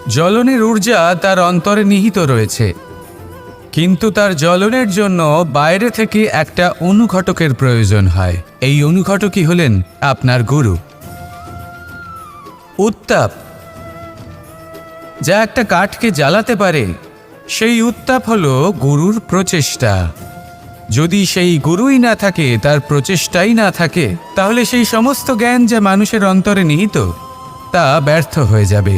জ্বলনের ঊর্জা তার অন্তরে নিহিত রয়েছে, কিন্তু তার জ্বলনের জন্য বাইরে থেকে একটা অনুঘটকের প্রয়োজন হয়। এই অনুঘটকই হলেন আপনার গুরু। উত্তাপ যা একটা কাঠকে জ্বালাতে পারে, সেই উত্তাপ হলো গুরুর প্রচেষ্টা। যদি সেই গুরুই না থাকে, তার প্রচেষ্টাই না থাকে, তাহলে সেই সমস্ত জ্ঞান যা মানুষের অন্তরে নিহিত তা ব্যর্থ হয়ে যাবে।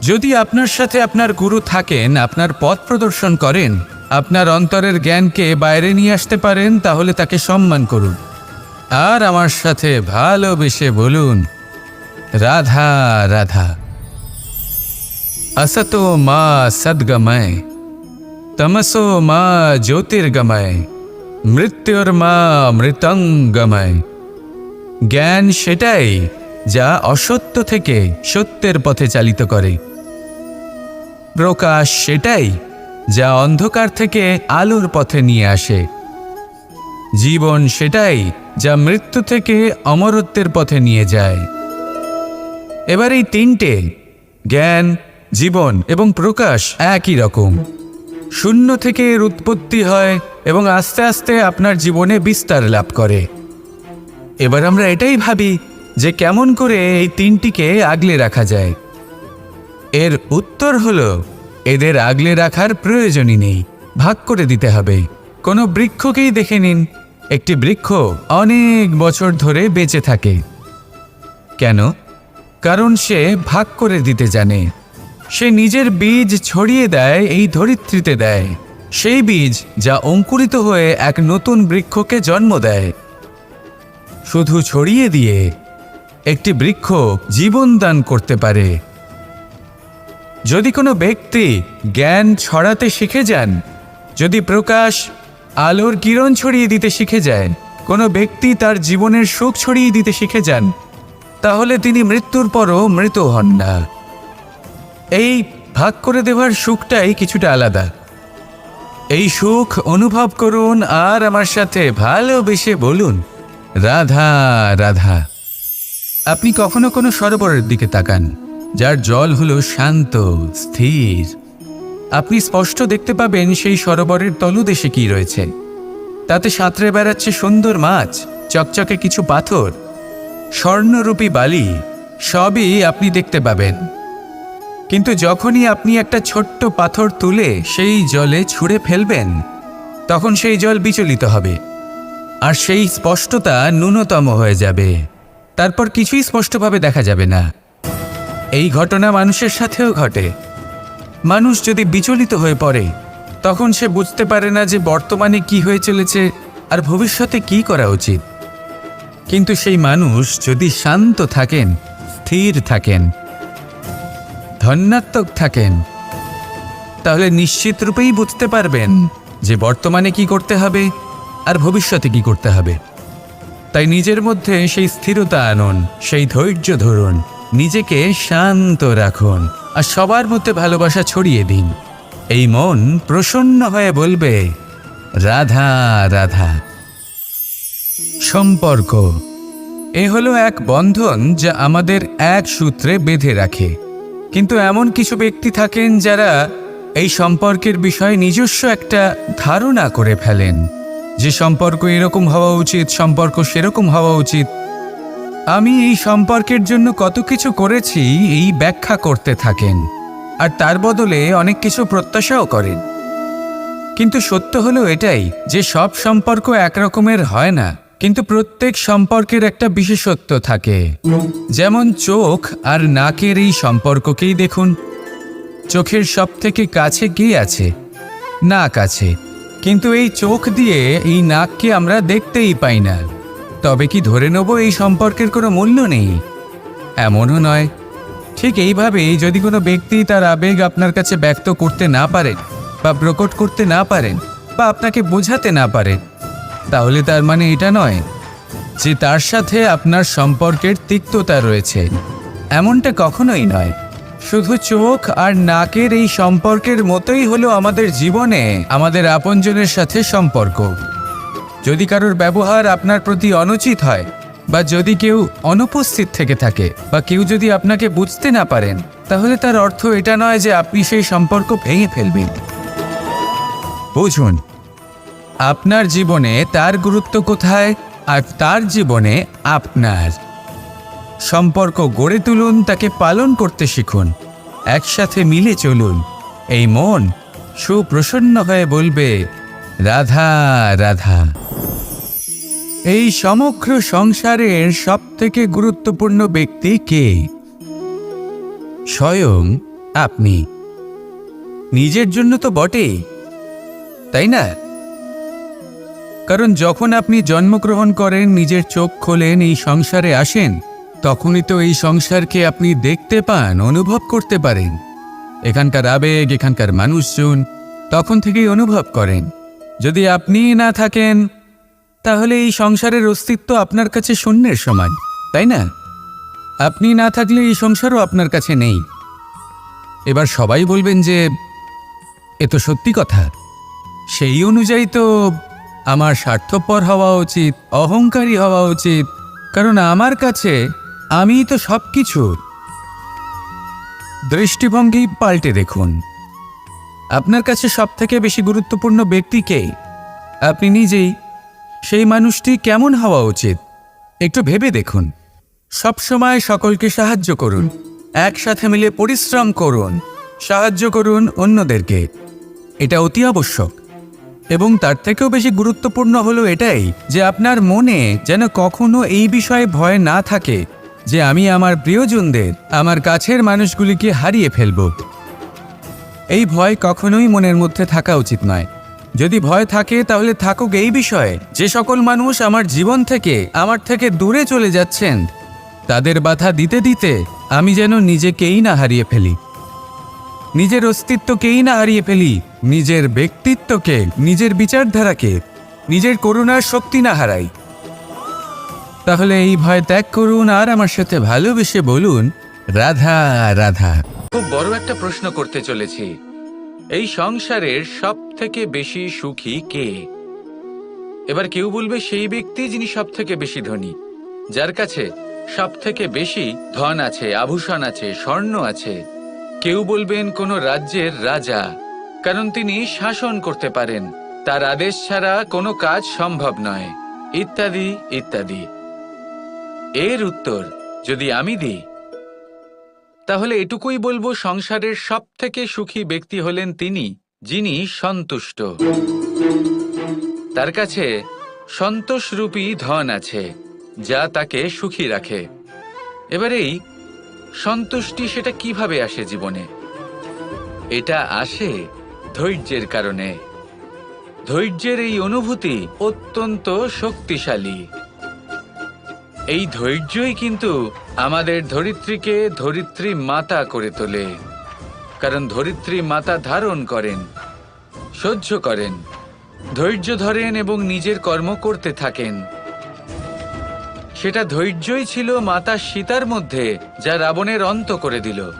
যদি আপনার সাথে আপনার গুরু থাকেন, আপনার পথ প্রদর্শন করেন, আপনার অন্তরের জ্ঞানকে বাইরে নিয়ে আসতে পারেন, তাহলে তাকে সম্মান করুন। আর আমার সাথে ভালোবেসে বলুন, রাধা রাধা। असतो मा सद्गमय, तमसो मा ज्योतिर्गमय, মৃত্যুর্মা মৃতঙ্গময়। জ্ঞান সেটাই যা অসত্য থেকে সত্যের পথে চালিত করে। প্রকাশ সেটাই যা অন্ধকার থেকে আলোর পথে নিয়ে আসে। জীবন সেটাই যা মৃত্যু থেকে অমরত্বের পথে নিয়ে যায়। এবার এই তিনটে, জ্ঞান, জীবন এবং প্রকাশ, একই রকম। শূন্য থেকে এর উৎপত্তি হয় এবং আস্তে আস্তে আপনার জীবনে বিস্তার লাভ করে। এবার আমরা এটাই ভাবি যে কেমন করে এই তিনটিকে আগলে রাখা যায়। এর উত্তর হলো, এদের আগলে রাখার প্রয়োজনই নেই, ভাগ করে দিতে হবে। কোনো বৃক্ষকেই দেখে নিন, একটি বৃক্ষ অনেক বছর ধরে বেঁচে থাকে। কেন? কারণ সে ভাগ করে দিতে জানে। সে নিজের বীজ ছড়িয়ে দেয়, এই ধরিত্রীতে দেয়, সেই বীজ যা অঙ্কুরিত হয়ে এক নতুন বৃক্ষকে জন্ম দেয়। শুধু ছড়িয়ে দিয়ে একটি বৃক্ষ জীবন দান করতে পারে। যদি কোনো ব্যক্তি জ্ঞান ছড়াতে শিখে যান, যদি প্রকাশ, আলোর কিরণ ছড়িয়ে দিতে শিখে যায়, কোনো ব্যক্তি তার জীবনের সুখ ছড়িয়ে দিতে শিখে যান, তাহলে তিনি মৃত্যুর পরও মৃত হন না। এই ভাগ করে দেওয়ার সুখটাই কিছুটা আলাদা। এই সুখ অনুভব করুন আর আমার সাথে ভালোবেসে বলুন, রাধা রাধা। আপনি কখনো কোনো সরোবরের দিকে তাকান, যার জল হলো শান্ত, স্থির। আপনি স্পষ্ট দেখতে পাবেন সেই সরোবরের তলদেশে কি রয়েছে। তাতে সাঁতরে বেড়াচ্ছে সুন্দর মাছ, চকচকে কিছু পাথর, স্বর্ণরূপী বালি, সবই আপনি দেখতে পাবেন। কিন্তু যখনই আপনি একটা ছোট্ট পাথর তুলে সেই জলে ছুঁড়ে ফেলবেন, তখন সেই জল বিচলিত হবে আর সেই স্পষ্টতা ন্যূনতম হয়ে যাবে। তারপর কিছুই স্পষ্টভাবে দেখা যাবে না। এই ঘটনা মানুষের সাথেও ঘটে। মানুষ যদি বিচলিত হয়ে পড়ে, তখন সে বুঝতে পারে না যে বর্তমানে কি হয়ে চলেছে আর ভবিষ্যতে কি করা উচিত। কিন্তু সেই মানুষ যদি শান্ত থাকেন, স্থির থাকেন, ধন্যাত্মক থাকেন, তাহলে নিশ্চিত রূপেই বুঝতে পারবেন যে বর্তমানে কি করতে হবে আর ভবিষ্যতে কি করতে হবে। তাই নিজের মধ্যে সেই স্থিরতা আনুন, সেই ধৈর্য ধরুন, নিজেকে শান্ত রাখুন আর সবার মধ্যে ভালোবাসা ছড়িয়ে দিন। এই মন প্রসন্ন হয়ে বলবে, রাধা রাধা। সম্পর্ক এ হলো এক বন্ধন যা আমাদের এক সূত্রে বেঁধে রাখে। কিন্তু এমন কিছু ব্যক্তি থাকেন যারা এই সম্পর্কের বিষয়ে নিজস্ব একটা ধারণা করে ফেলেন যে সম্পর্ক এরকম হওয়া উচিত, সম্পর্ক সেরকম হওয়া উচিত। আমি এই সম্পর্কের জন্য কত কিছু করেছি এই ব্যাখ্যা করতে থাকেন আর তার বদলে অনেক কিছু প্রত্যাশাও করেন। কিন্তু সত্য হলো এটাই যে সব সম্পর্ক একরকমের হয় না, কিন্তু প্রত্যেক সম্পর্কের একটা বিশেষত্ব থাকে। যেমন চোখ আর নাকের এই সম্পর্ককেই দেখুন। চোখের সব থেকে কাছে কে আছে? নাক আছে। কিন্তু এই চোখ দিয়ে এই নাককে আমরা দেখতেই পাই না। তবে কি ধরে নেব এই সম্পর্কের কোনো মূল্য নেই? এমনও নয়। ঠিক এইভাবেই যদি কোনো ব্যক্তি তার আবেগ আপনার কাছে ব্যক্ত করতে না পারেন বা প্রকট করতে না পারেন বা আপনাকে বোঝাতে না পারেন, তাহলে তার মানে এটা নয় যে তার সাথে আপনার সম্পর্কের তিক্ততা রয়েছে। এমনটা কখনোই নয়। শুধু চোখ আর নাকের এই সম্পর্কের মতোই হলো আমাদের জীবনে আমাদের আপনজনের সাথে সম্পর্ক। যদি কারোর ব্যবহার আপনার প্রতি অনুচিত হয় বা যদি কেউ অনুপস্থিত থেকে থাকে বা কেউ যদি আপনাকে বুঝতে না পারেন, তাহলে তার অর্থ এটা নয় যে আপনি সেই সম্পর্ক ভেঙে ফেলবেন। বুঝুন, আপনার জীবনে তার গুরুত্ব কোথায় আর তার জীবনে আপনার। সম্পর্ক গড়ে তুলুন, তাকে পালন করতে শিখুন, একসাথে মিলে চলুন। এই মন সুপ্রসন্ন হয়ে বলবে, রাধা রাধা। এই সমগ্র সংসারের সবথেকে গুরুত্বপূর্ণ ব্যক্তি কে? স্বয়ং আপনি। নিজের জন্য তো বটেই, তাই না? কারণ যখন আপনি জন্মগ্রহণ করেন, নিজের চোখ খোলেন, এই সংসারে আসেন, তখনই তো এই সংসারকে আপনি দেখতে পান, অনুভব করতে পারেন। এখানকার আবেগ, এখানকার মানুষজন তখন থেকেই অনুভব করেন। যদি আপনি না থাকেন, তাহলে এই সংসারের অস্তিত্ব আপনার কাছে শূন্যের সমান, তাই না? আপনি না থাকলে এই সংসারও আপনার কাছে নেই। এবার সবাই বলবেন যে এ তো সত্যি কথা। সেই অনুযায়ী তো আমার স্বার্থপর হওয়া উচিত, অহংকারী হওয়া উচিত, কারণ আমার কাছে আমিই তো সব কিছু। দৃষ্টিভঙ্গি পাল্টে দেখুন। আপনার কাছে সবথেকে বেশি গুরুত্বপূর্ণ ব্যক্তি কে? আপনি নিজেই। সেই মানুষটি কেমন হওয়া উচিত একটু ভেবে দেখুন। সবসময় সকলকে সাহায্য করুন, একসাথে মিলে পরিশ্রম করুন, সাহায্য করুন অন্যদেরকে। এটা অতি আবশ্যক। এবং তার থেকেও বেশি গুরুত্বপূর্ণ হলো এটাই যে আপনার মনে যেন কখনো এই বিষয়ে ভয় না থাকে যে আমি আমার প্রিয়জনদের, আমার কাছের মানুষগুলিকে হারিয়ে ফেলব। এই ভয় কখনোই মনের মধ্যে থাকা উচিত নয়। যদি ভয় থাকে তাহলে থাকুক এই বিষয়ে যে সকল মানুষ আমার জীবন থেকে, আমার থেকে দূরে চলে যাচ্ছেন, তাদের বাধা দিতে দিতে আমি যেন নিজেকেই না হারিয়ে ফেলি, নিজের অস্তিত্বকেই না হারিয়ে ফেলি, নিজের ব্যক্তিত্বকে, নিজের বিচারধারাকে, নিজের করুণার শক্তি না হারাই। তাহলে এই ভয় ত্যাগ করুন আর আমার সাথে ভালোবেসে বলুন, রাধা রাধা। খুব বড় একটা প্রশ্ন করতে চলেছি। এই সংসারের সব থেকে বেশি সুখী কে? এবার কেউ বলবে সেই ব্যক্তি যিনি সব থেকে বেশি ধনী, যার কাছে সব থেকে বেশি ধন আছে, আভূষণ আছে, স্বর্ণ আছে। কেউ বলবেন কোনো রাজ্যের রাজা, কারণ তিনি শাসন করতে পারেন, তার আদেশ ছাড়া কোনো কাজ সম্ভব নয়, ইত্যাদি ইত্যাদি। এর উত্তর যদি আমি দিই, তাহলে এটুকুই বলবো, সংসারের সব থেকে সুখী ব্যক্তি হলেন তিনি যিনি সন্তুষ্ট। তার কাছে সন্তোষরূপী ধন আছে যা তাকে সুখী রাখে। এবার এই সন্তুষ্টি সেটা কিভাবে আসে জীবনে? এটা আসে ধৈর্যের কারণে। ধৈর্যের এই অনুভূতি অত্যন্ত শক্তিশালী। এই ধৈর্যই কিন্তু আমাদের ধরিত্রীকে ধরিত্রী মাতা করে তোলে, কারণ ধরিত্রী মাতা ধারণ করেন, সহ্য করেন, ধৈর্য ধরেন এবং নিজের কর্ম করতে থাকেন। সেটা ধৈর্যই ছিল মাতা সীতার মধ্যে, যা রাবণের অন্ত করে দিল।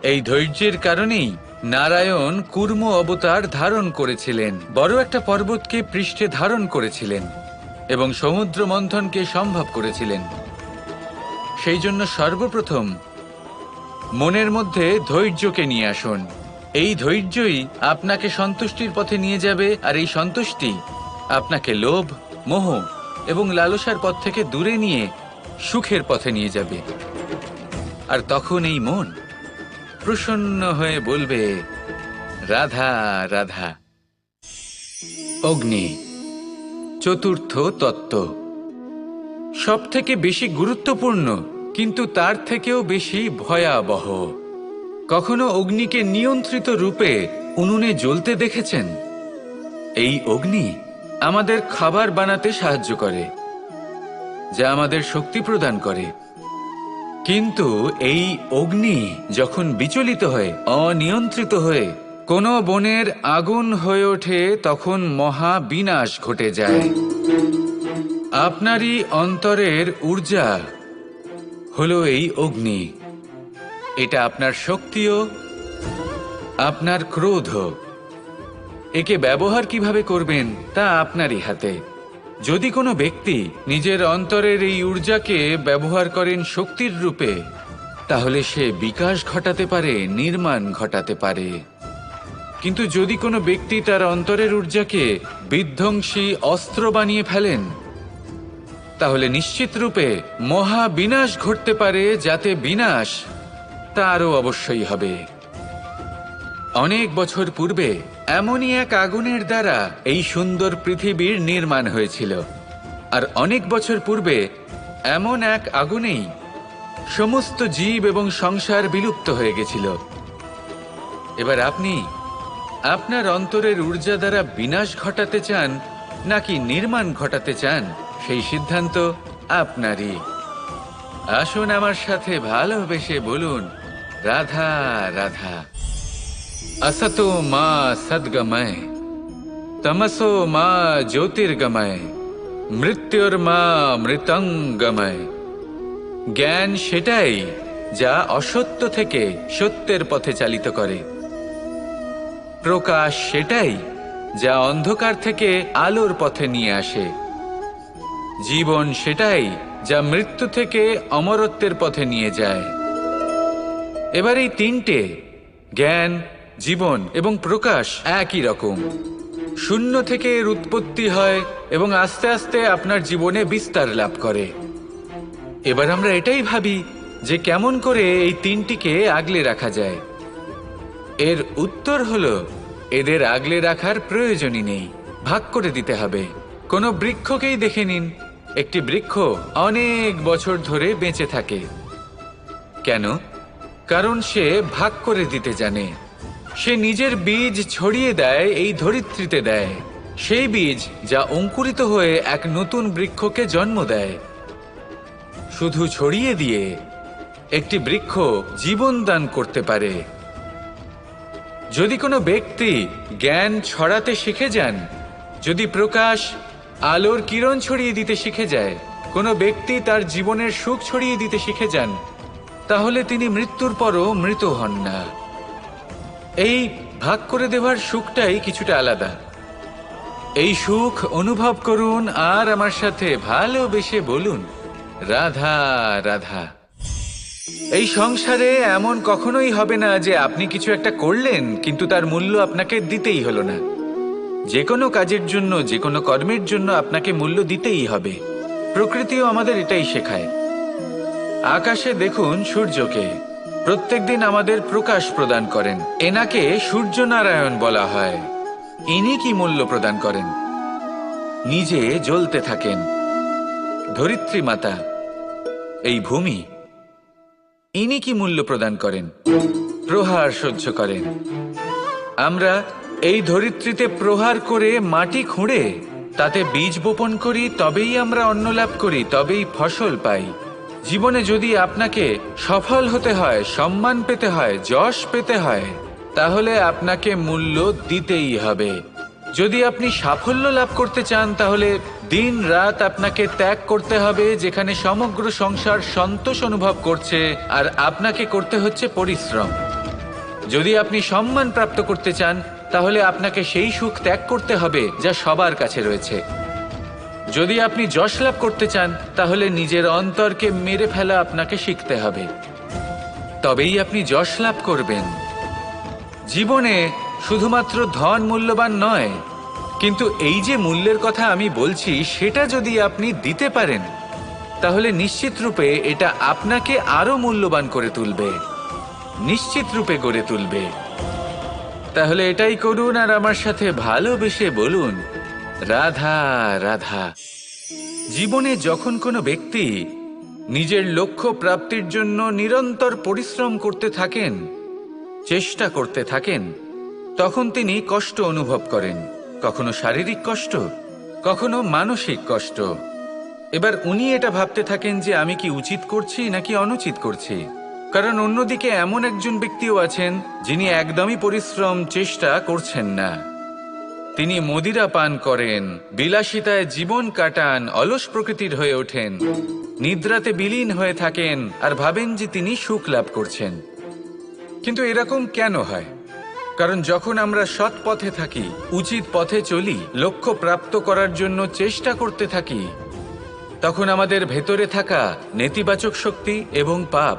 এই ধৈর্যের কারণেই নারায়ণ কুর্ম অবতার ধারণ করেছিলেন, বড় একটা পর্বতকে পৃষ্ঠে ধারণ করেছিলেন এবং সমুদ্র মন্থনকে সম্ভব করেছিলেন। সেই জন্য সর্বপ্রথম মনের মধ্যে ধৈর্যকে নিয়ে আসুন। এই ধৈর্যই আপনাকে সন্তুষ্টির পথে নিয়ে যাবে, আর এই সন্তুষ্টি আপনাকে লোভ, মোহ এবং লালসার পথ থেকে দূরে নিয়ে সুখের পথে নিয়ে যাবে। আর তখন এই মন প্রসন্ন হয়ে বলবে, রাধা রাধা। অগ্নি চতুর্থ তত্ত্ব, সব থেকে বেশি গুরুত্বপূর্ণ, কিন্তু তার থেকেও বেশি ভয়াবহ। কখনো অগ্নিকে নিয়ন্ত্রিত রূপে উনুনে জ্বলতে দেখেছেন? এই অগ্নি আমাদের খাবার বানাতে সাহায্য করে, যা আমাদের শক্তি প্রদান করে। কিন্তু এই অগ্নি যখন বিচলিত হয়ে, অনিয়ন্ত্রিত হয়ে কোনো বনের আগুন হয়ে ওঠে, তখন মহা বিনাশ ঘটে যায়। আপনারই অন্তরের ঊর্জা হলো এই অগ্নি। এটা আপনার শক্তিও, আপনার ক্রোধও। একে ব্যবহার কিভাবে করবেন তা আপনারই হাতে। যদি কোনো ব্যক্তি নিজের অন্তরের এই ঊর্জাকে ব্যবহার করেন শক্তির রূপে, তাহলে সে বিকাশ ঘটাতে পারে, নির্মাণ ঘটাতে পারে। কিন্তু যদি কোনো ব্যক্তি তার অন্তরের ঊর্জাকে বিধ্বংসী অস্ত্র বানিয়ে ফেলেন, তাহলে নিশ্চিত রূপে মহা বিনাশ ঘটতে পারে, যাতে বিনাশ তারও অবশ্যই হবে। অনেক বছর পূর্বে এমনই এক আগুনের দ্বারা এই সুন্দর পৃথিবীর নির্মাণ হয়েছিল, আর অনেক বছর পূর্বে এমন এক আগুনেই সমস্ত জীব এবং সংসার বিলুপ্ত হয়ে গেছিল। এবার আপনি আপনার অন্তরের ঊর্জা দ্বারা বিনাশ ঘটাতে চান নাকি নির্মাণ ঘটাতে চান, সেই সিদ্ধান্ত আপনারই। আসুন আমার সাথে ভালোবেসে বলুন, রাধা রাধা। असतो मा सद्गमय, तमसो मा ज्योतिर्गमय, मृत्युर्मा मृतंगमय। জ্ঞান সেটাই যা অসত্য থেকে সত্যের পথে চালিত করে। প্রকাশ সেটাই যা অন্ধকার থেকে আলোর পথে নিয়ে আসে। জীবন সেটাই যা মৃত্যু থেকে অমরত্বের পথে নিয়ে যায়। এবার এই তিনটে, জ্ঞান, জীবন এবং প্রকাশ, একই রকম। শূন্য থেকে এর উৎপত্তি হয় এবং আস্তে আস্তে আপনার জীবনে বিস্তার লাভ করে। এবার আমরা এটাই ভাবি যে কেমন করে এই তিনটিকে আগলে রাখা যায়। এর উত্তর হলো, এদের আগলে রাখার প্রয়োজনই নেই, ভাগ করে দিতে হবে। কোনো বৃক্ষকেই দেখে নিন, একটি বৃক্ষ অনেক বছর ধরে বেঁচে থাকে। কেন? কারণ সে ভাগ করে দিতে জানে। সে নিজের বীজ ছড়িয়ে দেয়, এই ধরিত্রীতে দেয়, সেই বীজ যা অঙ্কুরিত হয়ে এক নতুন বৃক্ষকে জন্ম দেয়। শুধু ছড়িয়ে দিয়ে একটি বৃক্ষ জীবন দান করতে পারে। যদি কোনো ব্যক্তি জ্ঞান ছড়াতে শিখে যান, যদি প্রকাশ, আলোর কিরণ ছড়িয়ে দিতে শিখে যায়, কোনো ব্যক্তি তার জীবনের সুখ ছড়িয়ে দিতে শিখে যান, তাহলে তিনি মৃত্যুর পরও মৃত হন না। এই ভাগ করে দেওয়ার সুখটাই কিছুটা আলাদা। এই সুখ অনুভব করুন আর আমার সাথে ভালোবেসে বলুন, রাধা রাধা। এই সংসারে এমন কখনোই হবে না যে আপনি কিছু একটা করলেন কিন্তু তার মূল্য আপনাকে দিতেই হলো না। যে কোনো কাজের জন্য, যে কোনো কর্মের জন্য আপনাকে মূল্য দিতেই হবে। প্রকৃতিও আমাদের এটাই শেখায়। আকাশে দেখুন সূর্যকে, প্রত্যেকদিন আমাদের প্রকাশ প্রদান করেন। এনাকে সূর্য নারায়ণ বলা হয়। ইনি কি মূল্য প্রদান করেন? নিজে জ্বলতে থাকেন। ধরিত্রী মাতা, এই ভূমি, ইনি কি মূল্য প্রদান করেন? প্রহার সহ্য করেন। আমরা এই ধরিত্রীতে প্রহার করে মাটি খুঁড়ে তাতে বীজ বপন করি, তবেই আমরা অন্ন লাভ করি, তবেই ফসল পাই। জীবনে যদি আপনাকে সফল হতে হয়, সম্মান পেতে হয়, যশ পেতে হয়, তাহলে আপনাকে মূল্য দিতেই হবে। যদি আপনি সাফল্য লাভ করতে চান তাহলে দিন রাত আপনাকে ত্যাগ করতে হবে, যেখানে সমগ্র সংসার সন্তোষ অনুভব করছে আর আপনাকে করতে হচ্ছে পরিশ্রম। যদি আপনি সম্মান প্রাপ্ত করতে চান তাহলে আপনাকে সেই সুখ ত্যাগ করতে হবে যা সবার কাছে রয়েছে। যদি আপনি যশ লাভ করতে চান তাহলে নিজের অন্তরকে মেরে ফেলা আপনাকে শিখতে হবে, তবেই আপনি যশ লাভ করবেন। জীবনে শুধুমাত্র ধন মূল্যবান নয়, কিন্তু এই যে মূল্যের কথা আমি বলছি সেটা যদি আপনি দিতে পারেন তাহলে নিশ্চিত রূপে এটা আপনাকে আরো মূল্যবান করে তুলবে, নিশ্চিত রূপে গড়ে তুলবে। তাহলে এটাই করুন আর আমার সাথে ভালোবেসে বলুন, রাধা রাধা। জীবনে যখন কোনো ব্যক্তি নিজের লক্ষ্য প্রাপ্তির জন্য নিরন্তর পরিশ্রম করতে থাকেন, চেষ্টা করতে থাকেন, তখন তিনি কষ্ট অনুভব করেন, কখনো শারীরিক কষ্ট, কখনো মানসিক কষ্ট। এবার উনি এটা ভাবতে থাকেন যে আমি কি উচিত করছি নাকি অনুচিত করছি, কারণ অন্যদিকে এমন একজন ব্যক্তিও আছেন যিনি একদমই পরিশ্রম চেষ্টা করছেন না। তিনি মদিরা পান করেন, বিলাসিতায় জীবন কাটান, অলস প্রকৃতির হয়ে ওঠেন, নিদ্রাতে বিলীন হয়ে থাকেন আর ভাবেন যে তিনি সুখ লাভ করছেন। কিন্তু এরকম কেন হয়? কারণ যখন আমরা সৎ পথে থাকি, উচিত পথে চলি, লক্ষ্য প্রাপ্ত করার জন্য চেষ্টা করতে থাকি, তখন আমাদের ভেতরে থাকা নেতিবাচক শক্তি এবং পাপ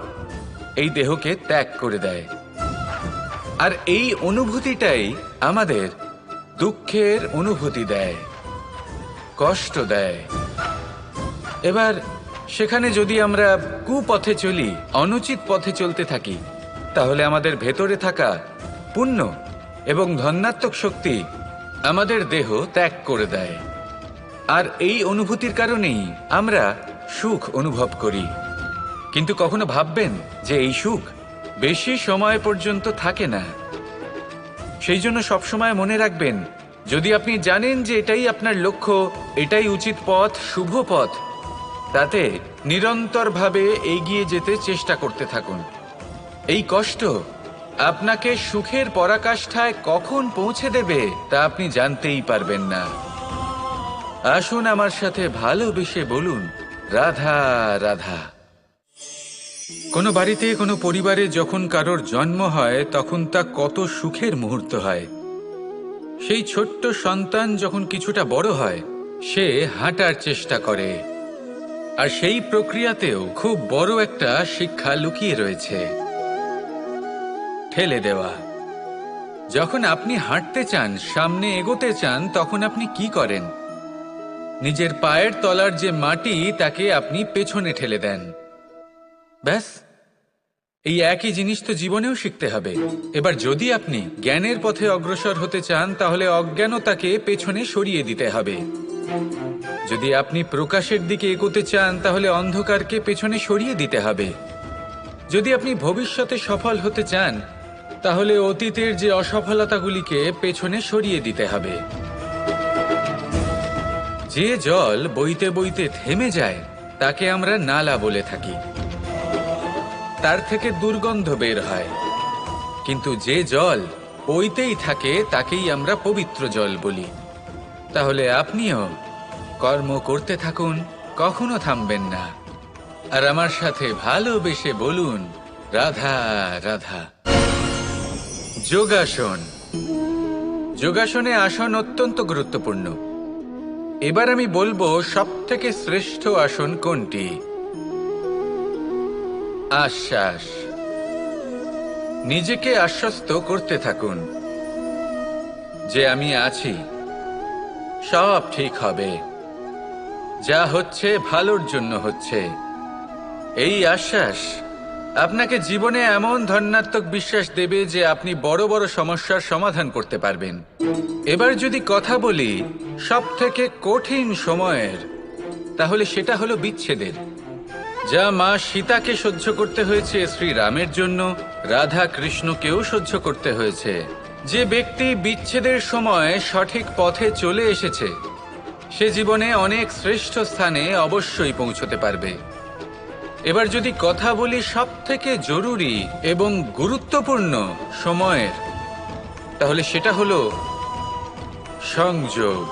এই দেহকে ত্যাগ করে দেয়। আর এই অনুভূতিটাই আমাদের দুঃখের অনুভূতি দেয়, কষ্ট দেয়। এবার সেখানে যদি আমরা কুপথে চলি, অনুচিত পথে চলতে থাকি, তাহলে আমাদের ভেতরে থাকা পুণ্য এবং ধনাত্মক শক্তি আমাদের দেহ ত্যাগ করে দেয়। আর এই অনুভূতির কারণেই আমরা সুখ অনুভব করি। কিন্তু কখনো ভাববেন যে এই সুখ বেশি সময় পর্যন্ত থাকে না। সেই জন্য সবসময় মনে রাখবেন, যদি আপনি জানেন যে এটাই আপনার লক্ষ্য, এটাই উচিত পথ, শুভ পথ, তাতে নিরন্তরভাবে এগিয়ে যেতে চেষ্টা করতে থাকুন। এই কষ্ট আপনাকে সুখের পরাকাষ্ঠায় কখন পৌঁছে দেবে তা আপনি জানতেই পারবেন না। আসুন আমার সাথে ভালোবেসে বলুন, রাধা রাধা। কোনো বাড়িতে, কোনো পরিবারে যখন কারোর জন্ম হয় তখন তা কত সুখের মুহূর্ত হয়। সেই ছোট্ট সন্তান যখন কিছুটা বড় হয়, সে হাঁটার চেষ্টা করে, আর সেই প্রক্রিয়াতেও খুব বড় একটা শিক্ষা লুকিয়ে রয়েছে, ঠেলে দেওয়া। যখন আপনি হাঁটতে চান, সামনে এগোতে চান, তখন আপনি কি করেন? নিজের পায়ের তলার যে মাটি তাকে আপনি পেছনে ঠেলে দেন। ব্যাস, এই একই জিনিস তো জীবনেও শিখতে হবে। এবার যদি আপনি জ্ঞানের পথে অগ্রসর হতে চান তাহলে অজ্ঞানতাকে পেছনে সরিয়ে দিতে হবে। যদি আপনি প্রকাশের দিকে এগোতে চান তাহলে অন্ধকারকে পেছনে সরিয়ে দিতে হবে। যদি আপনি ভবিষ্যতে সফল হতে চান তাহলে অতীতের যে অসফলতাগুলিকে পেছনে সরিয়ে দিতে হবে। যে জল বইতে বইতে থেমে যায় তাকে আমরা নালা বলে থাকি, তার থেকে দুর্গন্ধ বের হয়। কিন্তু যে জল বইতেই থাকে তাকেই আমরা পবিত্র জল বলি। তাহলে আপনিও কর্ম করতে থাকুন, কখনো থামবেন না। আর আমার সাথে ভালোবেসে বলুন, রাধা রাধা। যোগাসন। যোগাসনে আসন অত্যন্ত গুরুত্বপূর্ণ। এবার আমি বলবো সবথেকে শ্রেষ্ঠ আসন কোনটি। আশ্বাস। নিজেকে আশ্বস্ত করতে থাকুন যে আমি আছি, সব ঠিক হবে, যা হচ্ছে ভালোর জন্য হচ্ছে। এই আশ্বাস আপনাকে জীবনে এমন ধনাত্মক বিশ্বাস দেবে যে আপনি বড় বড় সমস্যার সমাধান করতে পারবেন। এবার যদি কথা বলি সবথেকে কঠিন সময়ের, তাহলে সেটা হলো বিচ্ছেদের। যা মা সীতাকে সহ্য করতে হয়েছে শ্রীরামের জন্য, রাধা কৃষ্ণকেও সহ্য করতে হয়েছে। যে ব্যক্তি বিচ্ছেদের সময় সঠিক পথে চলে এসেছে সে জীবনে অনেক শ্রেষ্ঠ স্থানে অবশ্যই পৌঁছতে পারবে। এবার যদি কথা বলি সবথেকে জরুরি এবং গুরুত্বপূর্ণ সময়ের, তাহলে সেটা হলো সংযোগ।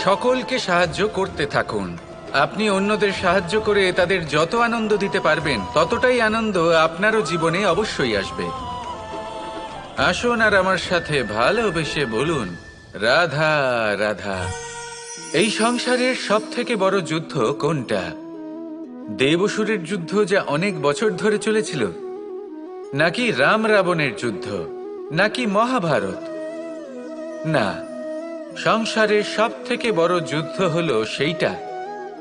সকলকে সাহায্য করতে থাকুন। আপনি অন্যদের সাহায্য করে তাদের যত আনন্দ দিতে পারবেন ততটাই আনন্দ আপনারও জীবনে অবশ্যই আসবে। আসুন আর আমার সাথে ভালোবেসে বলুন, রাধা রাধা। এই সংসারের সব থেকে বড় যুদ্ধ কোনটা? দেব-অসুরের যুদ্ধ যা অনেক বছর ধরে চলেছিল, নাকি রাম রাবণের যুদ্ধ, নাকি মহাভারত? না, সংসারের সব থেকে বড় যুদ্ধ হলো সেইটা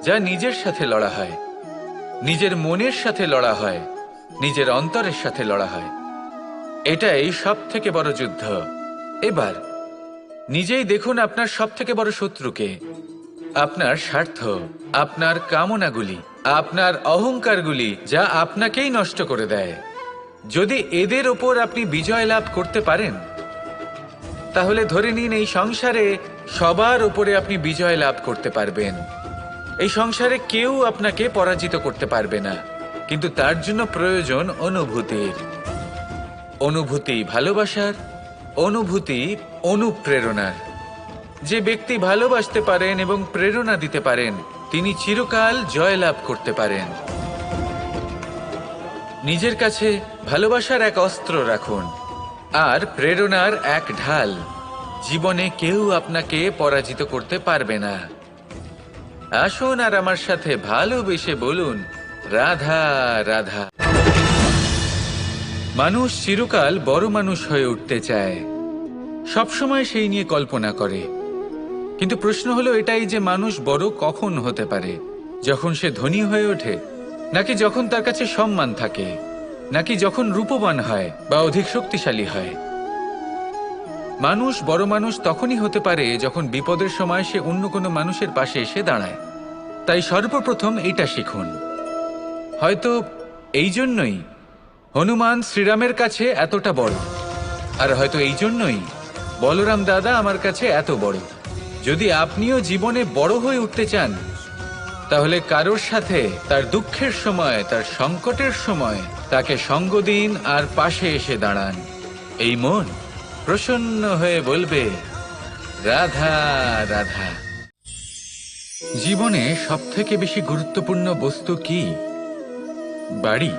যা নিজের সাথে লড়া হয়, নিজের মনের সাথে লড়া হয়, নিজের অন্তরের সাথে লড়া হয়। এটাই সব থেকে বড় যুদ্ধ। এবার নিজেই দেখুন আপনার সব থেকে বড় শত্রুকে। আপনার স্বার্থ, আপনার কামনাগুলি, আপনার অহংকারগুলি, যা আপনাকেই নষ্ট করে দেয়। যদি এদের ওপর আপনি বিজয় লাভ করতে পারেন, তাহলে ধরে নিন এই সংসারে সবার উপরে আপনি বিজয় লাভ করতে পারবেন। এই সংসারে কেউ আপনাকে পরাজিত করতে পারবে না। কিন্তু তার জন্য প্রয়োজন অনুভূতির। অনুভূতি ভালোবাসার, অনুভূতি অনুপ্রেরণার। যে ব্যক্তি ভালোবাসতে পারেন এবং প্রেরণা দিতে পারেন, তিনি চিরকাল জয়লাভ করতে পারেন। নিজের কাছে ভালোবাসার এক অস্ত্র রাখুন আর প্রেরণার এক ঢাল। জীবনে কেউ আপনাকে পরাজিত করতে পারবে না। আসুন আর আমার সাথে ভালোবেসে বলুন, রাধা রাধা। মানুষ চিরকাল বড় মানুষ হয়ে উঠতে চায়, সবসময় সেই নিয়ে কল্পনা করে। কিন্তু প্রশ্ন হলো এটাই যে মানুষ বড় কখন হতে পারে? যখন সে ধনী হয়ে ওঠে, নাকি যখন তার কাছে সম্মান থাকে, নাকি যখন রূপবান হয় বা অধিক শক্তিশালী হয়? মানুষ বড় মানুষ তখনই হতে পারে যখন বিপদের সময় সে অন্য কোনো মানুষের পাশে এসে দাঁড়ায়। তাই সর্বপ্রথম এটা শিখুন। হয়তো এই জন্যই হনুমান শ্রীরামের কাছে এতটা বড়, আর হয়তো এই জন্যই বলরাম দাদা আমার কাছে এত বড়। যদি আপনিও জীবনে বড় হয়ে উঠতে চান, তাহলে কারোর সাথে তার দুঃখের সময়, তার সংকটের সময় তাকে সঙ্গ দিন আর পাশে এসে দাঁড়ান। এই মন প্রসন্ন হয়ে বলবে, রাধা রাধা। জীবনে সবথেকে বেশি গুরুত্বপূর্ণ বস্তু কি? বাড়ি,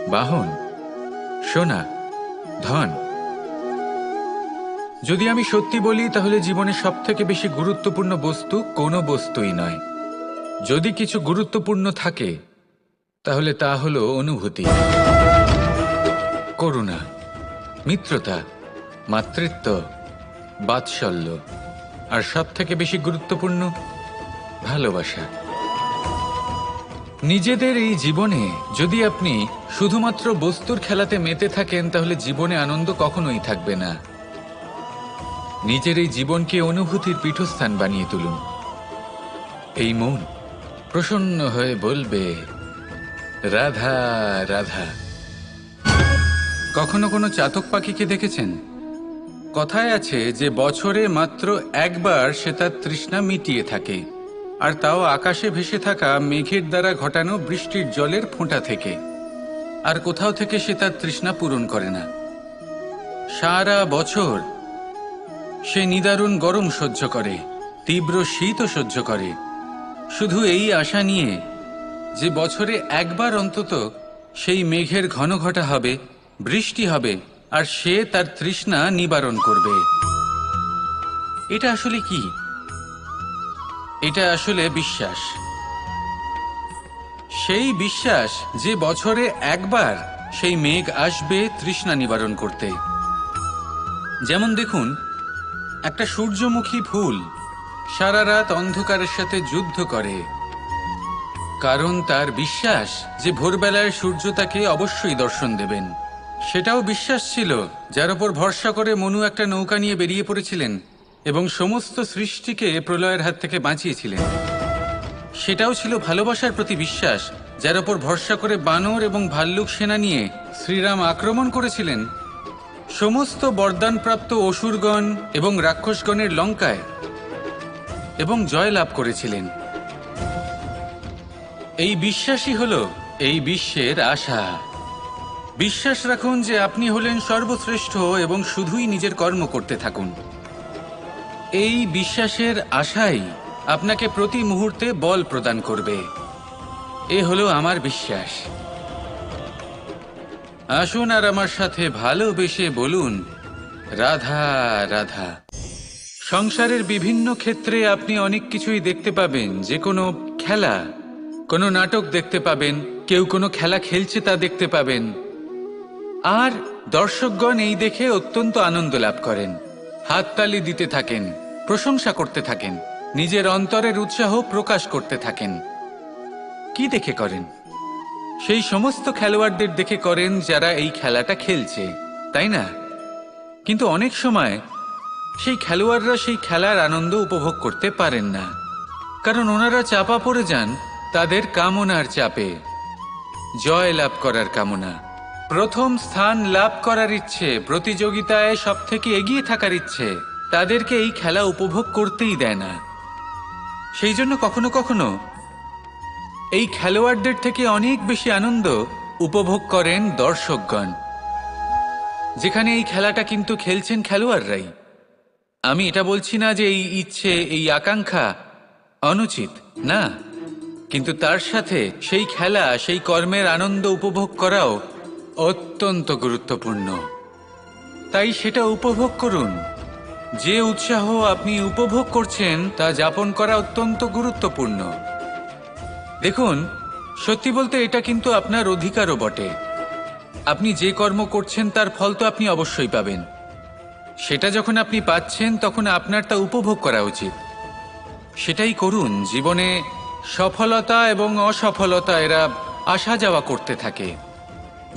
বাহন, সোনা, ধন। যদি আমি সত্যি বলি, তাহলে জীবনে সবথেকে বেশি গুরুত্বপূর্ণ বস্তু কোনো বস্তুই নয়। যদি কিছু গুরুত্বপূর্ণ থাকে, তাহলে তা হলো অনুভূতি, করুণা, মিত্রতা, মাতৃত্ব, বাৎসল্য, আর সবথেকে বেশি গুরুত্বপূর্ণ ভালোবাসা। নিজেদের এই জীবনে যদি আপনি শুধুমাত্র বস্তুর খেলাতে মেতে থাকেন, তাহলে জীবনে আনন্দ কখনোই থাকবে না। নিজের এই জীবনকে অনুভূতির পীঠস্থান বানিয়ে তুলুন। এই মন প্রসন্ন হয়ে বলবে, রাধা রাধা। কখনো কোনো চাতক পাখিকে দেখেছেন? কথায় আছে যে বছরে মাত্র একবার সে তার তৃষ্ণা মিটিয়ে থাকে, আর তাও আকাশে ভেসে থাকা মেঘের দ্বারা ঘটানো বৃষ্টির জলের ফোঁটা থেকে। আর কোথাও থেকে সে তার তৃষ্ণা পূরণ করে না। সারা বছর সে নিদারুণ গরম সহ্য করে, তীব্র শীতও সহ্য করে, শুধু এই আশা নিয়ে যে বছরে একবার অন্তত সেই মেঘের ঘন ঘটা হবে, বৃষ্টি হবে, আর সে তার তৃষ্ণা নিবারণ করবে। এটা আসলে কি? এটা আসলে বিশ্বাস। সেই বিশ্বাস যে বছরে একবার সেই মেঘ আসবে তৃষ্ণা নিবারণ করতে। যেমন দেখুন, একটা সূর্যমুখী ফুল সারা রাত অন্ধকারের সাথে যুদ্ধ করে, কারণ তার বিশ্বাস যে ভোরবেলায় সূর্য তাকে অবশ্যই দর্শন দেবেন। সেটাও বিশ্বাস ছিল যার উপর ভরসা করে মনু একটা নৌকা নিয়ে বেরিয়ে পড়েছিলেন এবং সমস্ত সৃষ্টিকে প্রলয়ের হাত থেকে বাঁচিয়েছিলেন। সেটাও ছিল ভালোবাসার প্রতি বিশ্বাস, যার উপর ভরসা করে বানর এবং ভাল্লুক সেনা নিয়ে শ্রীরাম আক্রমণ করেছিলেন সমস্ত বরদানপ্রাপ্ত অসুরগণ এবং রাক্ষসগণের লঙ্কায়, এবং জয় লাভ করেছিলেন। এই বিশ্বাসই হলো এই বিশ্বের আশা। বিশ্বাস রাখুন যে আপনি হলেন সর্বশ্রেষ্ঠ এবং শুধুই নিজের কর্ম করতে থাকুন। এই বিশ্বাসের আশাই আপনাকে প্রতি মুহূর্তে বল প্রদান করবে। এ হলো আমার বিশ্বাস। আসুন আর আমার সাথে ভালোবেসে বলুন, রাধা রাধা। সংসারের বিভিন্ন ক্ষেত্রে আপনি অনেক কিছুই দেখতে পাবেন, যে কোনো খেলা, কোনো নাটক দেখতে পাবেন, কেউ কোনো খেলা খেলছে তা দেখতে পাবেন, আর দর্শকগণ এই দেখে অত্যন্ত আনন্দ লাভ করেন, হাততালি দিতে থাকেন, প্রশংসা করতে থাকেন, নিজের অন্তরের উৎসাহ প্রকাশ করতে থাকেন। কি দেখে করেন? সেই সমস্ত খেলোয়াড়দের দেখে করেন যারা এই খেলাটা খেলছে, তাই না? কিন্তু অনেক সময় সেই খেলোয়াড়রা সেই খেলার আনন্দ উপভোগ করতে পারেন না, কারণ ওনারা চাপা পড়ে যান তাদের কামনার চাপে। জয় লাভ করার কামনা, প্রথম স্থান লাভ করার ইচ্ছে, প্রতিযোগিতায় সব থেকে এগিয়ে থাকার ইচ্ছে তাদেরকে এই খেলা উপভোগ করতেই দেয় না। সেই জন্য কখনো কখনো এই খেলোয়াড়দের থেকে অনেক বেশি আনন্দ উপভোগ করেন দর্শকগণ, যেখানে এই খেলাটা কিন্তু খেলছেন খেলোয়াড়রাই। আমি এটা বলছি না যে এই ইচ্ছে, এই আকাঙ্ক্ষা অনুচিত না, কিন্তু তার সাথে সেই খেলা, সেই কর্মের আনন্দ উপভোগ করাও অত্যন্ত গুরুত্বপূর্ণ। তাই সেটা উপভোগ করুন। যে উৎসাহ আপনি উপভোগ করছেন তা যাপন করা অত্যন্ত গুরুত্বপূর্ণ। দেখুন, সত্যি বলতে এটা কিন্তু আপনার অধিকারও বটে। আপনি যে কর্ম করছেন তার ফল তো আপনি অবশ্যই পাবেন। সেটা যখন আপনি পাচ্ছেন তখন আপনার তা উপভোগ করা উচিত। সেটাই করুন। জীবনে সফলতা এবং অসফলতা এরা আসা যাওয়া করতে থাকে।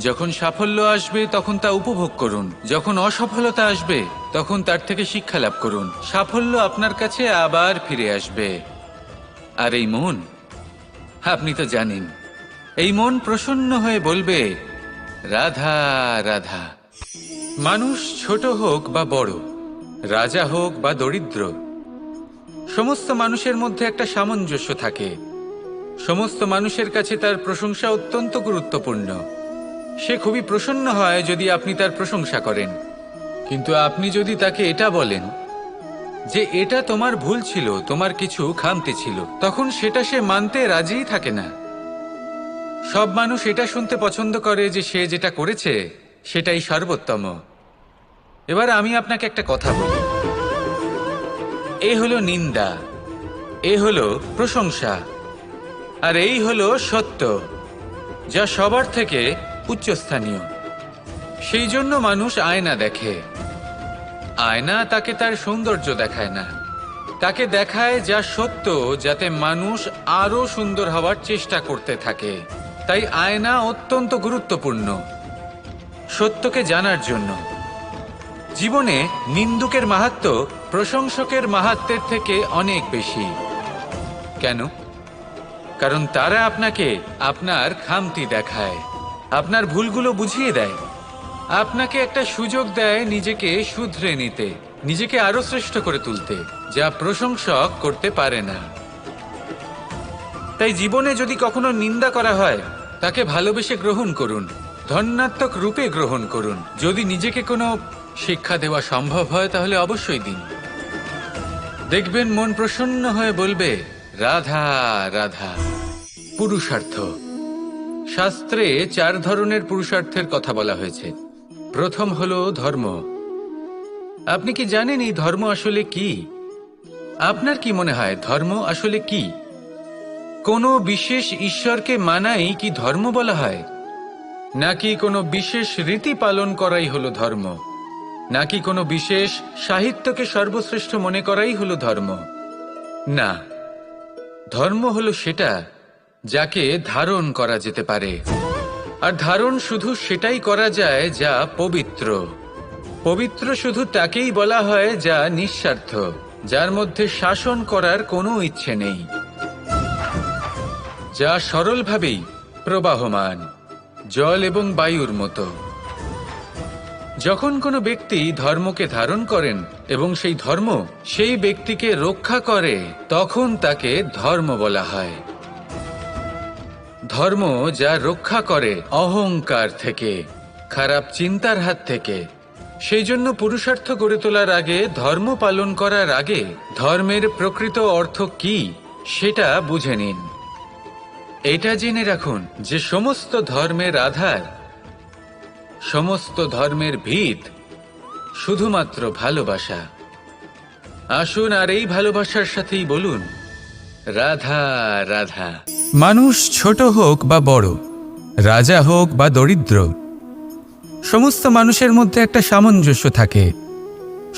যখন সাফল্য আসবে তখন তা উপভোগ করুন, যখন অসফলতা আসবে তখন তার থেকে শিক্ষা লাভ করুন। সাফল্য আপনার কাছে আবার ফিরে আসবে। আর এই মন, আপনি তো জানেন, এই মন প্রসন্ন হয়ে বলবে, রাধা রাধা। মানুষ ছোট হোক বা বড়, রাজা হোক বা দরিদ্র, সমস্ত মানুষের মধ্যে একটা সামঞ্জস্য থাকে। সমস্ত মানুষের কাছে তার প্রশংসা অত্যন্ত গুরুত্বপূর্ণ। সে খুবই প্রসন্ন হয় যদি আপনি তার প্রশংসা করেন, কিন্তু আপনি যদি তাকে এটা বলেন যে এটা তোমার ভুল ছিল, তোমার কিছু খামতি ছিল, তখন সেটা সে মানতে রাজিই থাকে না। সব মানুষ এটা শুনতে পছন্দ করে যে সে যেটা করেছে সেটাই সর্বোত্তম। এবার আমি আপনাকে একটা কথা বলি, এ হলো নিন্দা, এ হলো প্রশংসা, আর এই হলো সত্য, যা সবার থেকে উচ্চস্থানীয়। সেই জন্য মানুষ আয়না দেখে। আয়না তাকে তার সৌন্দর্য দেখায় না, তাকে দেখায় যা সত্য, যাতে মানুষ আরো সুন্দর হওয়ার চেষ্টা করতে থাকে। তাই আয়না অত্যন্ত গুরুত্বপূর্ণ সত্যকে জানার জন্য। জীবনে নিন্দুকের মাহাত্ম্য প্রশংসকের মাহাত্ম্যের থেকে অনেক বেশি। কেন? কারণ তারা আপনাকে আপনার খামতি দেখায়, আপনার ভুলগুলো বুঝিয়ে দেয়, আপনাকে একটা সুযোগ দেয় নিজেকে শুধরে নিতে, নিজেকে আরো শ্রেষ্ঠ করে তুলতে, যা প্রশংসক করতে পারে না। তাই জীবনে যদি কখনো নিন্দা করা হয়, তাকে ভালোবেসে গ্রহণ করুন, ধন্যাত্মক রূপে গ্রহণ করুন। যদি নিজেকে কোনো শিক্ষা দেওয়া সম্ভব হয় তাহলে অবশ্যই দিন। দেখবেন মন প্রসন্ন হয়ে বলবে, রাধা রাধা। পুরুষার্থ। শাস্ত্রে 4 ধরনের পুরুষার্থের কথা বলা হয়েছে। প্রথম হলো ধর্ম। আপনি কি জানেন এই ধর্ম আসলে কি? আপনার কি মনে হয় ধর্ম আসলে কি? কোনো বিশেষ ঈশ্বরকে মানাই কি ধর্ম বলা হয়? নাকি কোনো বিশেষ রীতি পালন করাই হলো ধর্ম? নাকি কোনো বিশেষ সাহিত্যকে সর্বশ্রেষ্ঠ মনে করাই হলো ধর্ম? না, ধর্ম হলো সেটা যাকে ধারণ করা যেতে পারে। আর ধারণ শুধু সেটাই করা যায় যা পবিত্র। পবিত্র শুধু তাকেই বলা হয় যা নিঃস্বার্থ, যার মধ্যে শাসন করার কোনো ইচ্ছে নেই, যা সরলভাবেই প্রবাহমান, জল এবং বায়ুর মতো। যখন কোনো ব্যক্তি ধর্মকে ধারণ করেন এবং সেই ধর্ম সেই ব্যক্তিকে রক্ষা করে, তখন তাকে ধর্ম বলা হয়। ধর্ম যা রক্ষা করে অহংকার থেকে, খারাপ চিন্তার হাত থেকে, সেই জন্য পুরুষার্থ গড়ে তোলার আগে, ধর্ম পালন করার আগে ধর্মের প্রকৃত অর্থ কি সেটা বুঝে নিন। এটা জেনে রাখুন যে সমস্ত ধর্মের আধার, সমস্ত ধর্মের ভিত শুধুমাত্র ভালোবাসা। আসুন আর এই ভালোবাসার সাথেই বলুন, রাধা রাধা। মানুষ ছোট হোক বা বড়, রাজা হোক বা দরিদ্র, সমস্ত মানুষের মধ্যে একটা সামঞ্জস্য থাকে।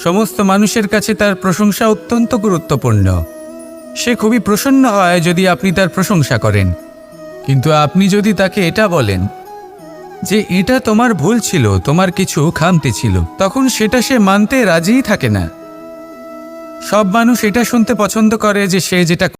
সমস্ত মানুষের কাছে তার প্রশংসা অত্যন্ত গুরুত্বপূর্ণ। সে খুবই প্রসন্ন হয় যদি আপনি তার প্রশংসা করেন, কিন্তু আপনি যদি তাকে এটা বলেন যে এটা তোমার ভুল ছিল, তোমার কিছু খামতি ছিল, তখন সেটা সে মানতে রাজিই থাকে না। সব মানুষ এটা শুনতে পছন্দ করে যে সে যেটা